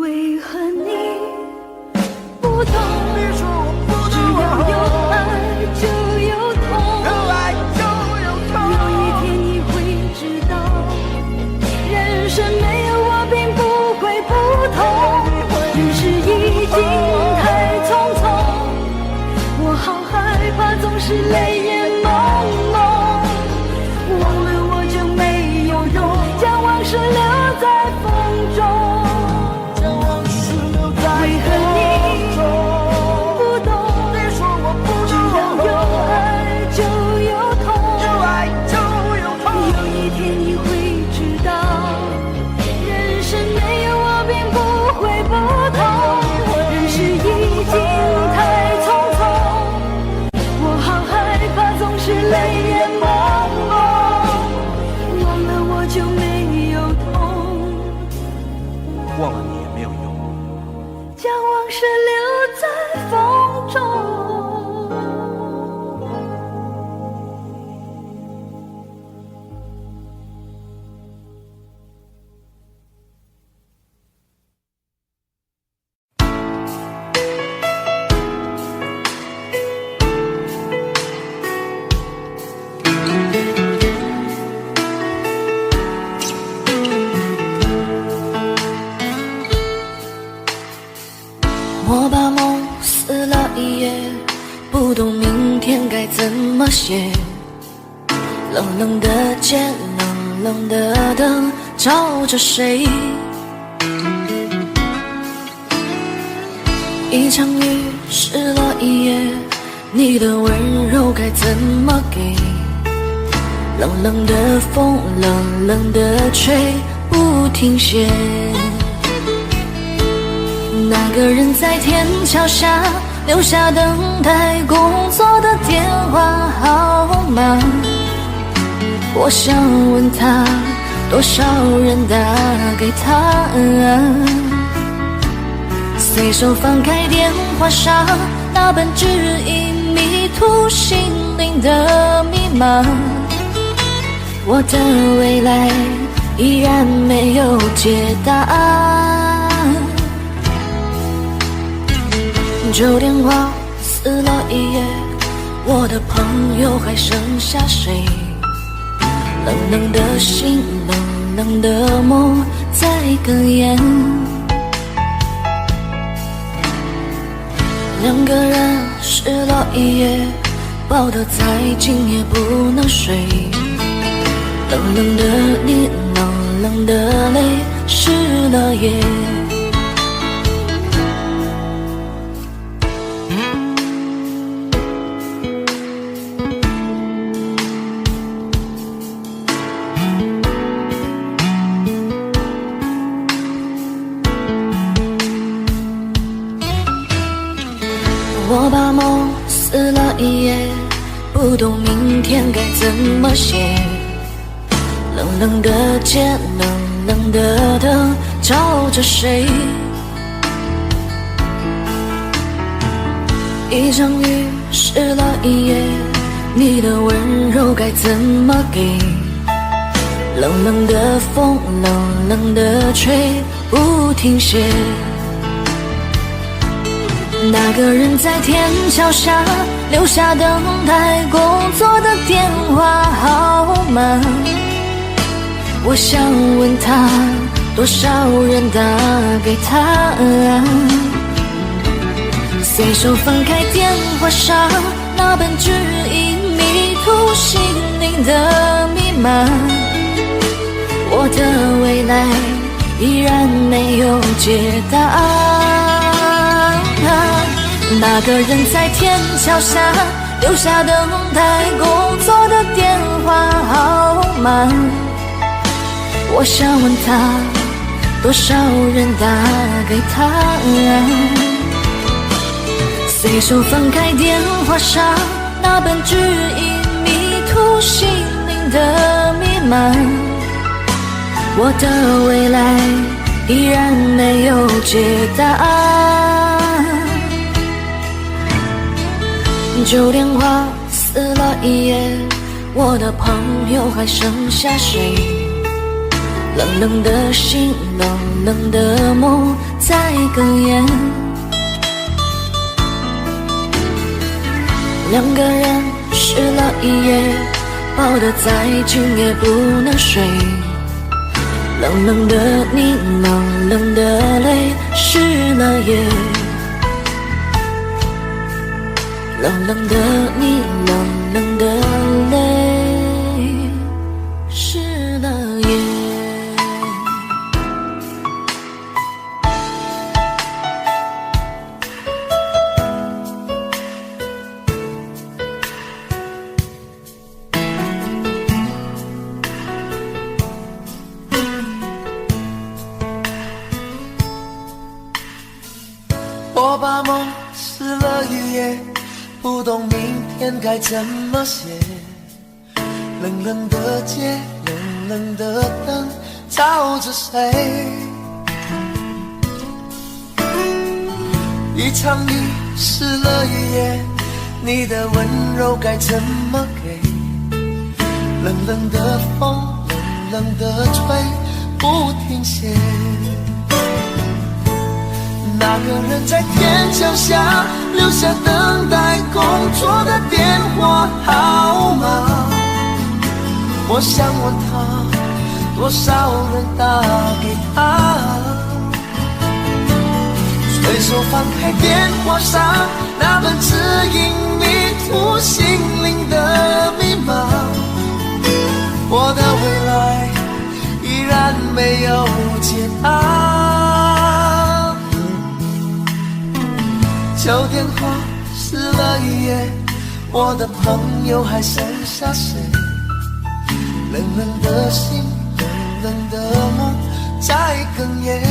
B: 为何你不懂？只要有爱就有痛，有一天你会知道，人生没有我并不会不同。人世已经太匆匆，我好害怕总是泪眼朦胧，忘了我就没有用，将往事留在风中。为何你不懂？只要有爱就有痛，有一天你会知道，人生没有我并不会不同。人世已经太匆匆，我好害怕总是泪眼朦胧，忘了我就没有痛，
C: 忘了你也没有用。
B: 将往事留在风中。
A: 我把梦撕了一页，不懂明天该怎么写。冷冷的街，冷冷的灯，照着谁？一场雨湿了一夜，你的温柔该怎么给？冷冷的风，冷冷的吹，不停歇。那个人在天桥下留下等待工作的电话号码，我想问他，多少人打给他？随手翻开电话上那本指引迷途心灵的密码，我的未来依然没有解答。旧电话撕了一页，我的朋友还剩下谁？冷冷的心，冷冷的梦在哽咽。两个人湿了一夜，抱得再紧也不能睡。冷冷的你，冷冷的泪，湿了夜。我把梦撕了一页，不懂明天该怎么写。冷冷的街，冷冷的灯，照着谁？一场雨湿了一夜，你的温柔该怎么给？冷冷的风，冷冷的吹，不停歇。那个人在天桥下留下等待工作的电话号码，我想问他，多少人打给他？随手翻开电话上那本指引迷途心灵的密码，我的未来依然没有解答。那个人在天桥下留下等待工作的电话号码，我想问他，多少人打给他？
B: 随手翻开电话上那本指引迷途心灵的密码，我的未来依然没有解答案。旧电话撕了一页，我的朋友还剩下谁？冷冷的心，冷冷的梦在哽咽。两个人湿了一夜，抱得再紧也不能睡。冷冷的你，冷冷的泪，湿了夜。冷冷的你，冷冷的泪，湿了夜。
C: 我把梦撕了一页，不懂明天该怎么写。冷冷的街，冷冷的灯，照着谁？一场雨湿了一夜，你的温柔该怎么给？冷冷的风，冷冷的吹，不停歇。那个人在天桥下留下等待工作的电话号码，我想问他，多少人打给他？随手翻开电话上那本指引迷途心灵的密码，我的未来依然没有解答。旧电话撕了一页，我的朋友还剩下谁？冷冷的心，冷冷的梦在哽咽。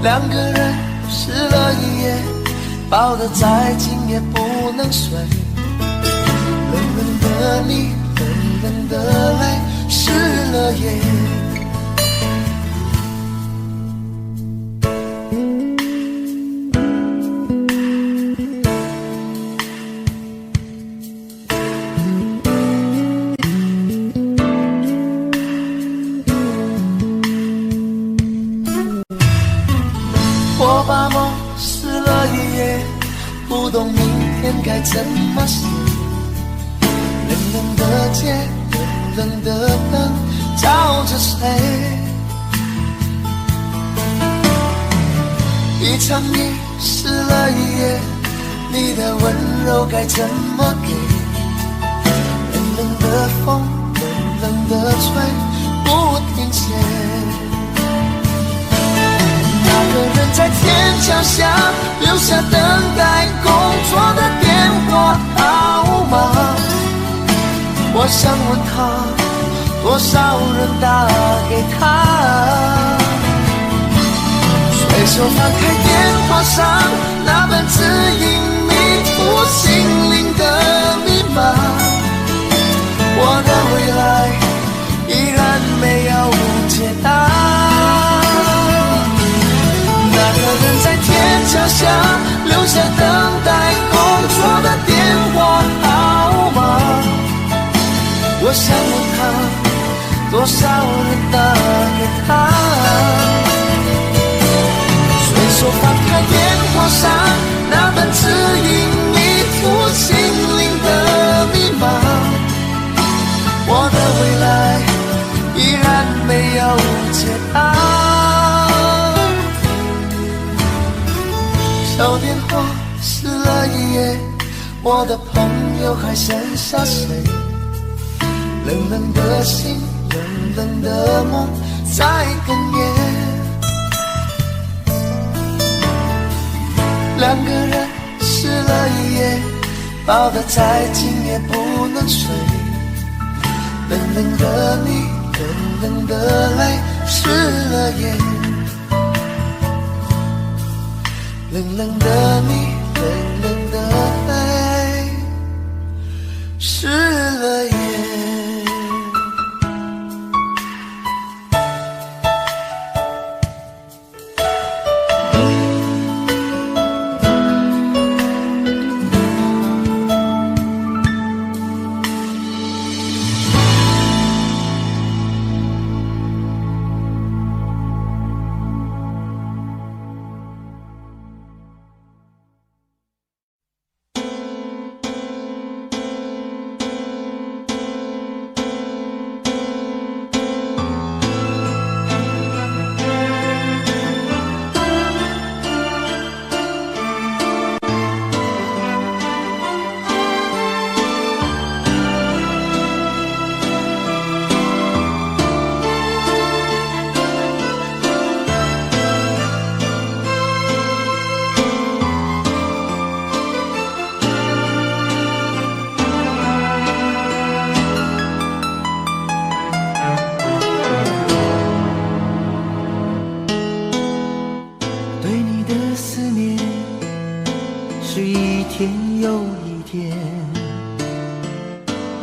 C: 两个人湿了一夜，抱得再紧也不能睡。冷冷的你，冷冷的泪，湿了夜。我把梦撕了一夜，不懂明天该怎么写。冷冷的街，冷冷的灯，照着谁？一场雨湿了一夜，你的温柔该怎么给？冷冷的风，冷冷的吹，不停歇。那个人在天桥下留下等待工作的电话号码，我想问他，多少人打给他？随手翻开电话上那本指引迷途心灵的密码，我的未来依然没有解答。那个人在天桥下留下等待工作的电话号码，我想问他，多少人打给他？随手翻开电话上那本指引迷途心灵的密码，我的未来依然没有解答。旧电话撕了一夜，我的朋友还剩下谁？冷冷的心，冷冷的梦在哽咽。两个人湿了一夜，抱得再紧也不能睡。冷冷的你，冷冷的泪，湿了夜。冷冷的你，冷冷的泪，湿了眼。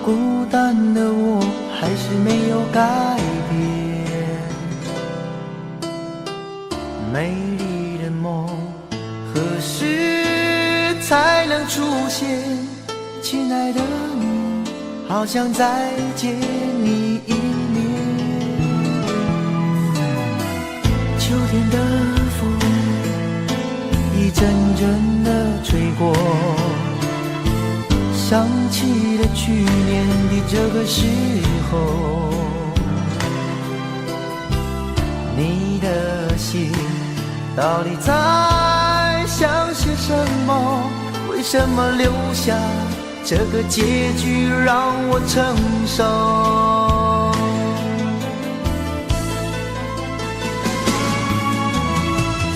C: 孤单的我还是没有改变，美丽的梦何时才能出现？亲爱的你，好想再见你一面。秋天的风一阵阵地吹过，想起了去年的这个时候，你的心到底在想些什么？为什么留下这个结局让我承受？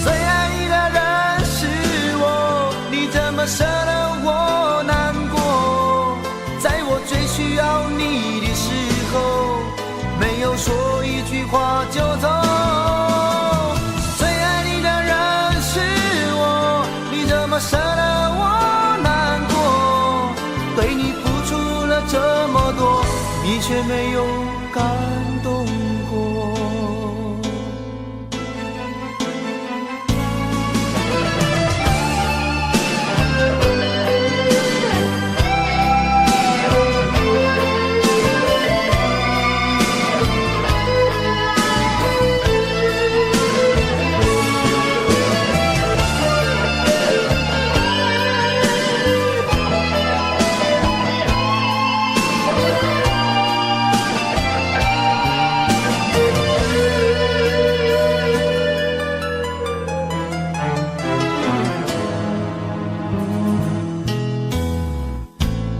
C: 最爱你的人是我，你怎么舍得我难过？在我最需要你的时候，没有说一句话就走。最爱你的人是我，你怎么舍得我难过？对你付出了这么多，你却没有感动过。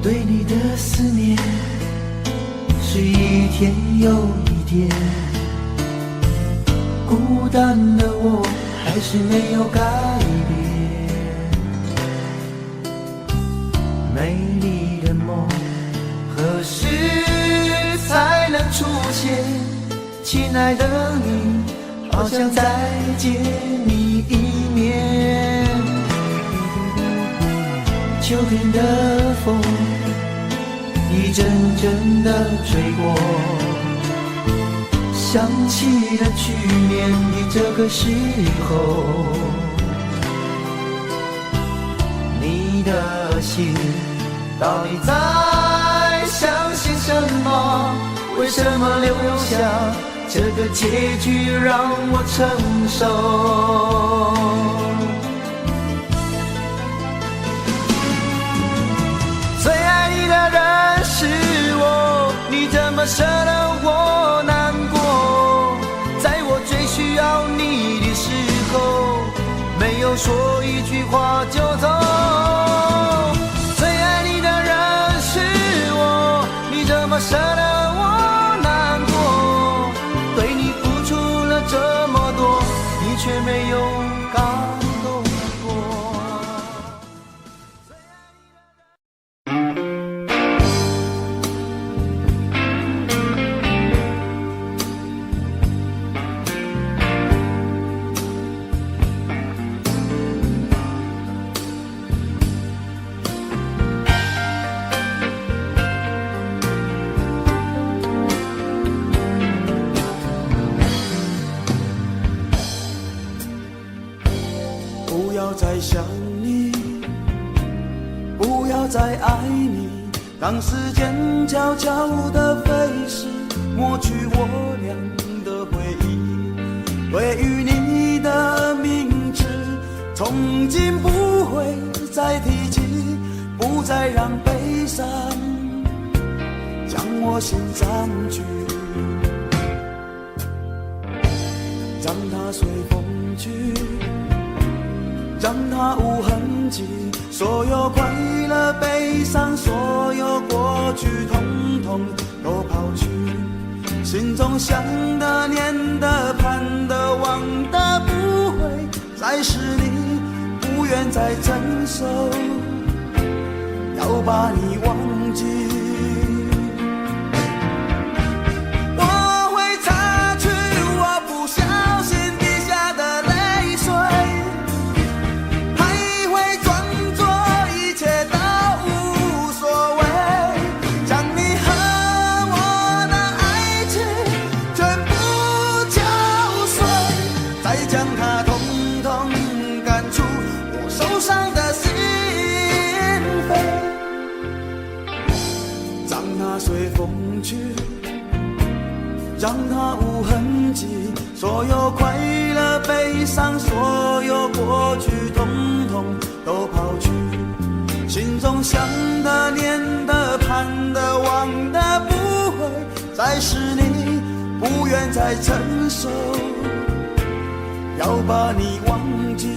C: 对你的思念是一天又一天，孤单的我还是没有改变。美丽的梦何时才能出现？亲爱的你，好想再见你一面。秋天的风一阵阵地吹过，想起了去年的这个时候，你的心到底在想些什么？为什么留下这个结局让我承受？最爱你的人是我，你怎么舍得我难过？在我最需要你的时候，没有说一句话就走。最爱你的人是我，你怎么舍得我难过？对你付出了这么多，你却没有感动过。
A: 再想你，不要再爱你，当时间悄悄地飞逝，抹去我俩的回忆。对于你的名字，从今不会再提起，不再让悲伤将我心占据，让它随风去，让它无痕迹，所有快乐悲伤，所有过去统统都抛去，心中想的念的盼的望的不会再是你，不愿再承受，要把你忘记。我会擦去我不小心滴下的泪水，还会装作一切都无所谓，将你和我的爱情全部搅碎，再将它统统赶出我手上的心扉，让它随风去，让它无痕迹，所有快乐悲伤，所有过去统统都抛去，心中想的念的盼的望的不会再是你，不愿再承受，要把你忘记。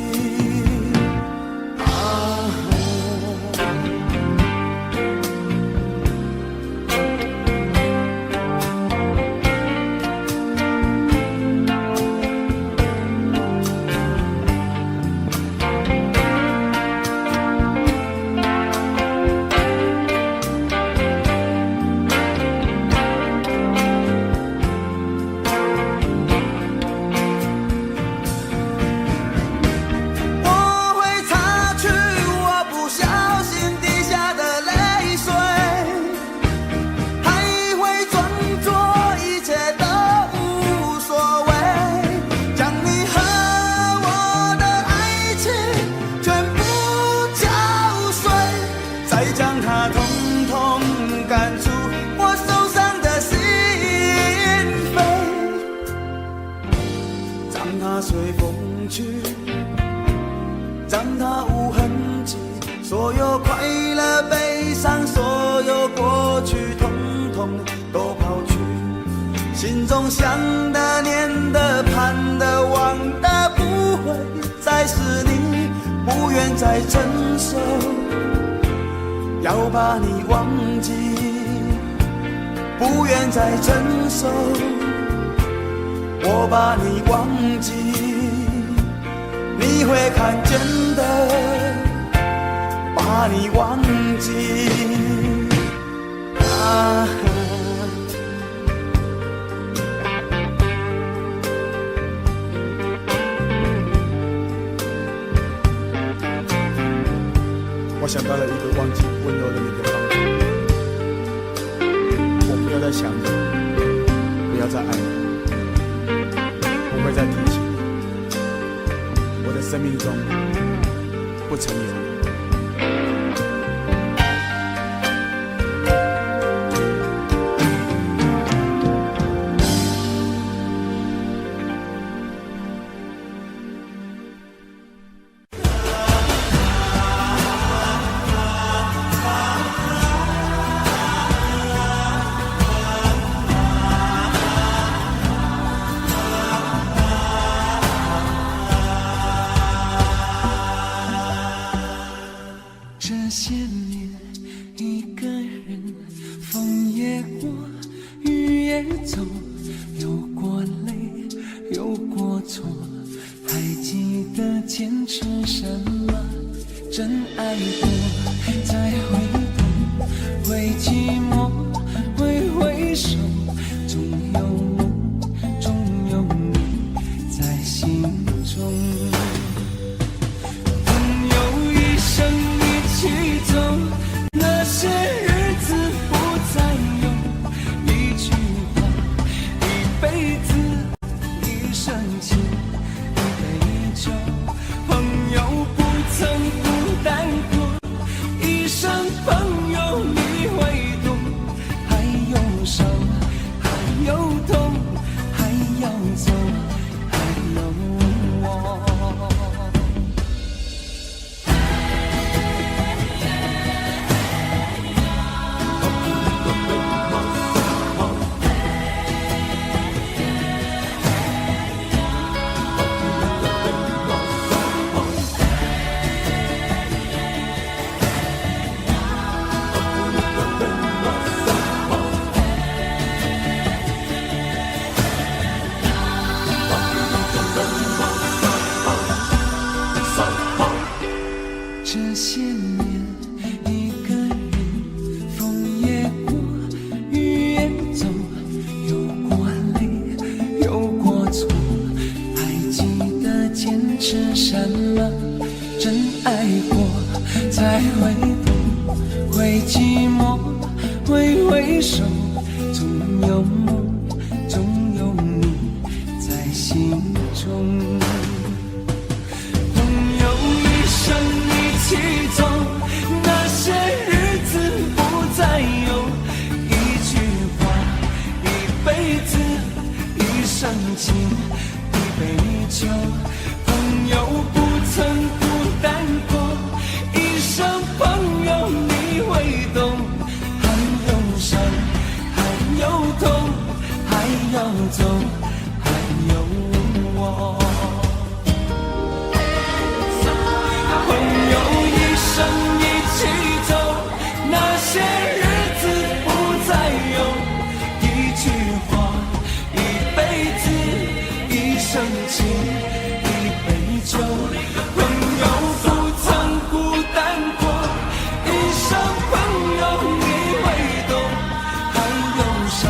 A: 随风去，让它无痕迹，所有快乐悲伤，所有过去统统都抛去，心中想的念的盼的望的不会再是你，不愿再承受，要把你忘记，不愿再承受，我把你忘记，你会看见的，把你忘记啊。
E: 我想到了一个忘记温柔的你的方法，我不要再想你，不要再爱你，不会再提起你，我的生命中不曾有你。
A: 这些年一个人，风也过，雨也走，有过泪，有过错，还记得坚持什么？真爱过，再回头，会寂寞，会回首，总有梦，总有你在心中。那些日子不再有一句话，一辈子，一生情，一杯酒，朋友不
D: 这些年一个人，风也过，雨也走，有过泪，有过错，还记得坚持什么？真爱过，才会懂，会寂寞，会回首，总有梦，总有你在心中。一起走，那些日子不再有，一句话，一辈子，一生情，一杯酒，朋友不曾孤单过，一生朋友你会懂，还有伤，还有痛，还要走，还有我。一起走，那些日子不再有，一句话，一辈子，一生情，一杯酒，朋友不曾孤单过，一生朋友你会懂，还有伤，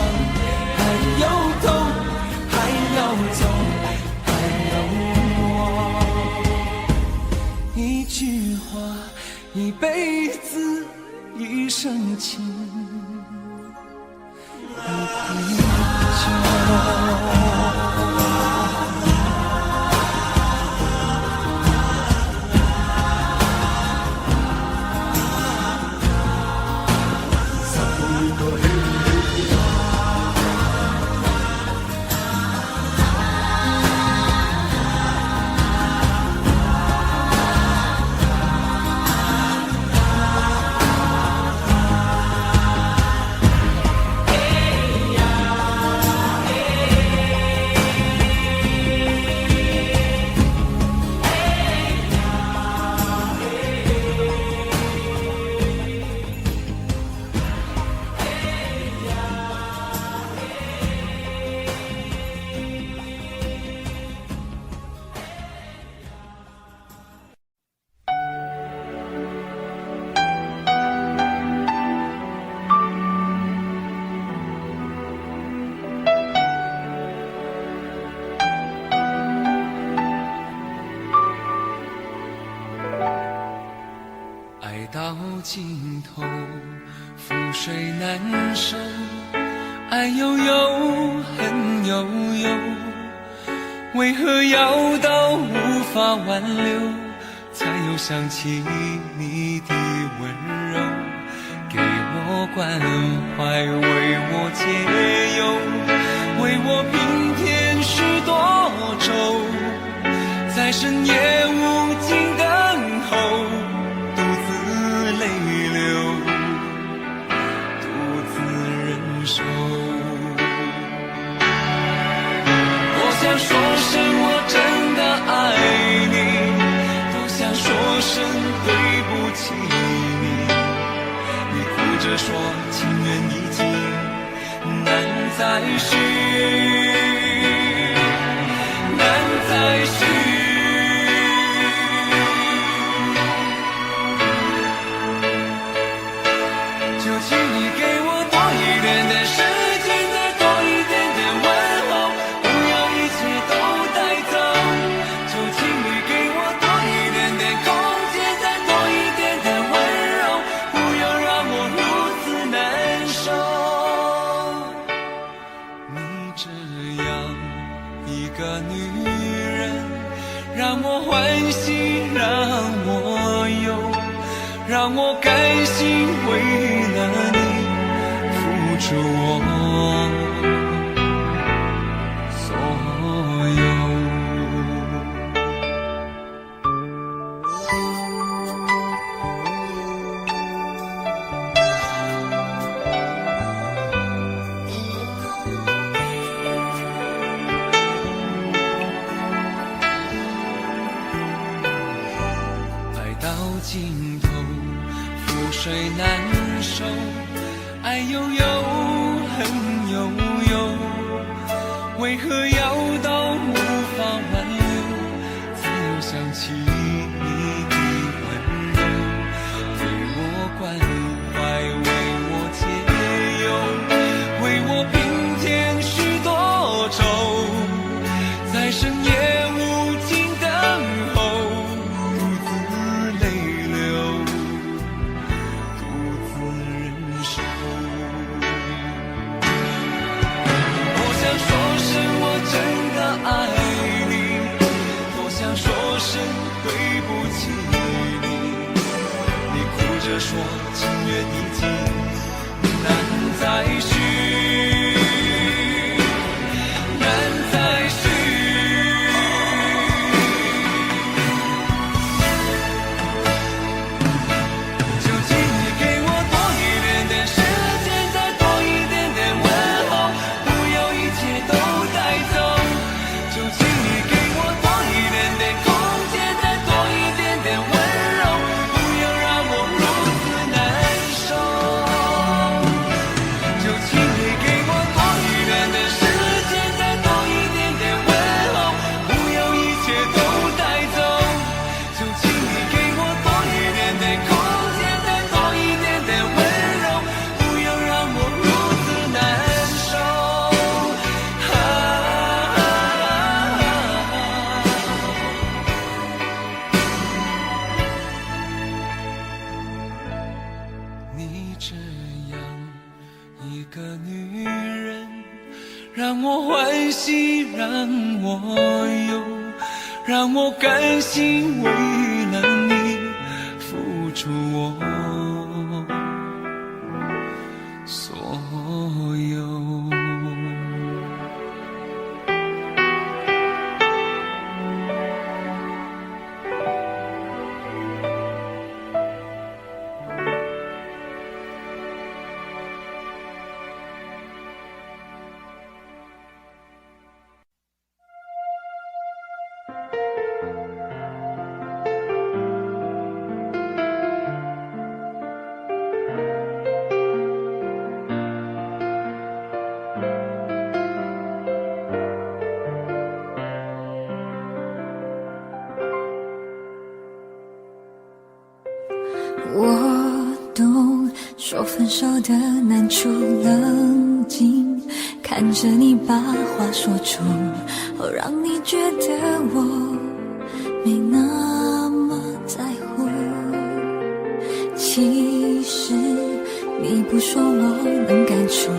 D: 还有痛，还要走，还有我，一句话，一辈子，一生情，一杯酒。到尽头，覆水难收，爱悠悠，恨悠悠，为何要到无法挽留，才又想起你的温柔，给我关怀，为我解忧，为我平添许多愁，在深夜无尽等候，独自泪流，独自忍受。多想说声我真的爱你，多想说声对不起你，你哭着说情缘已尽难再续，难再续。让我甘心为了你付出我所有。爱到尽头覆水难收，爱悠悠，恨悠悠，为何要到无法挽留，才又想起你的温柔，着说情缘已尽，难再续，难再续。就请你给我多一点点时间，再多一点点问候，不要一切都带走。就请你给我多一点点空间，再多一点点温柔，不要让我如此难受。就请你给我多一点点时间，再多一点点问候，不要一切都带走。就请你给我多一点点空间，再多一点点温柔，不要让我如此难受。你这样一个女人，让我欢喜，让我忧，让我甘心为了你付出我所有。
B: 我懂，说分手的难处，冷静看着你把话说出，让你觉得我没那么在乎。其实你不说我能感触，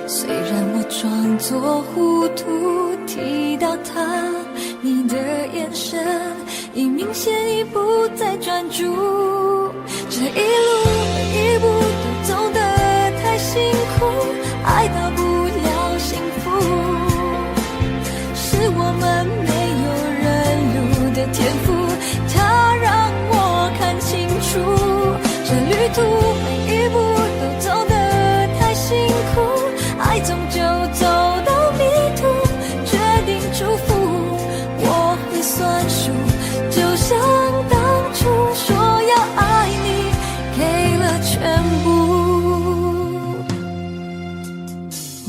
B: 虽然我装作糊涂，提到他，你的眼神已明显已不再专注。这一路每一步都走得太辛苦，爱到不了幸福，是我们没有认路的天赋，它让我看清楚，这旅途每一步都走得太辛苦，爱终究走到迷途，决定祝福我会算数，就像当初说要爱你给了全部。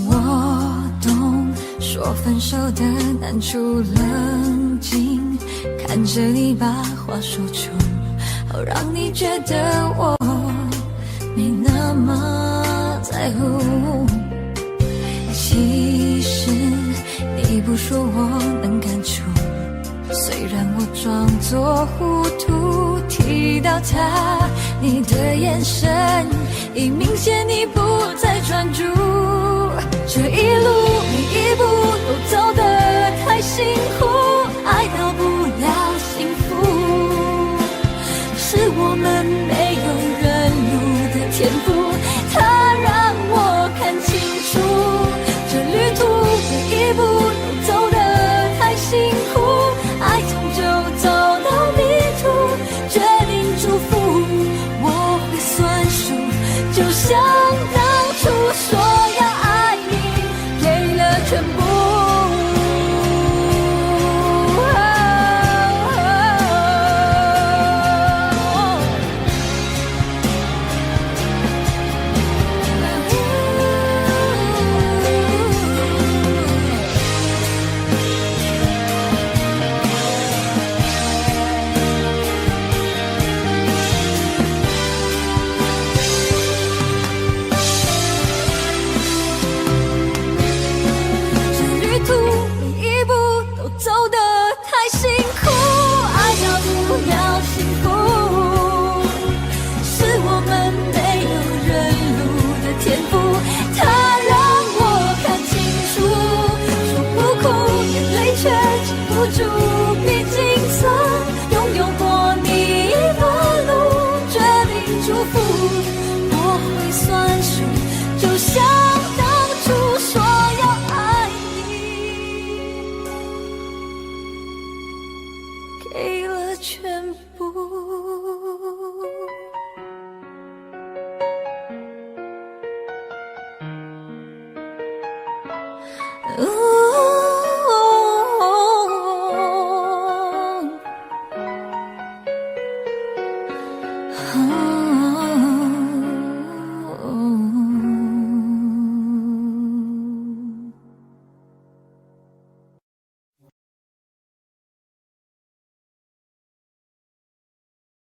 B: 我懂，说分手的难处，冷静看着你把话说出，让你觉得我没那么在乎。其实你不说我能感触，虽然我装作糊涂，提到他，你的眼神已明显你不再专注，这一路每一步都走得太辛苦，爱到不了幸福，是我们没有认路的天赋，它让我看清楚，这旅途每一步都走得太辛苦，爱终究走到迷途，决定祝福我会算数，就像当初说要爱你给了全部。祝福算数，就像当初说要爱你，给了全部。哦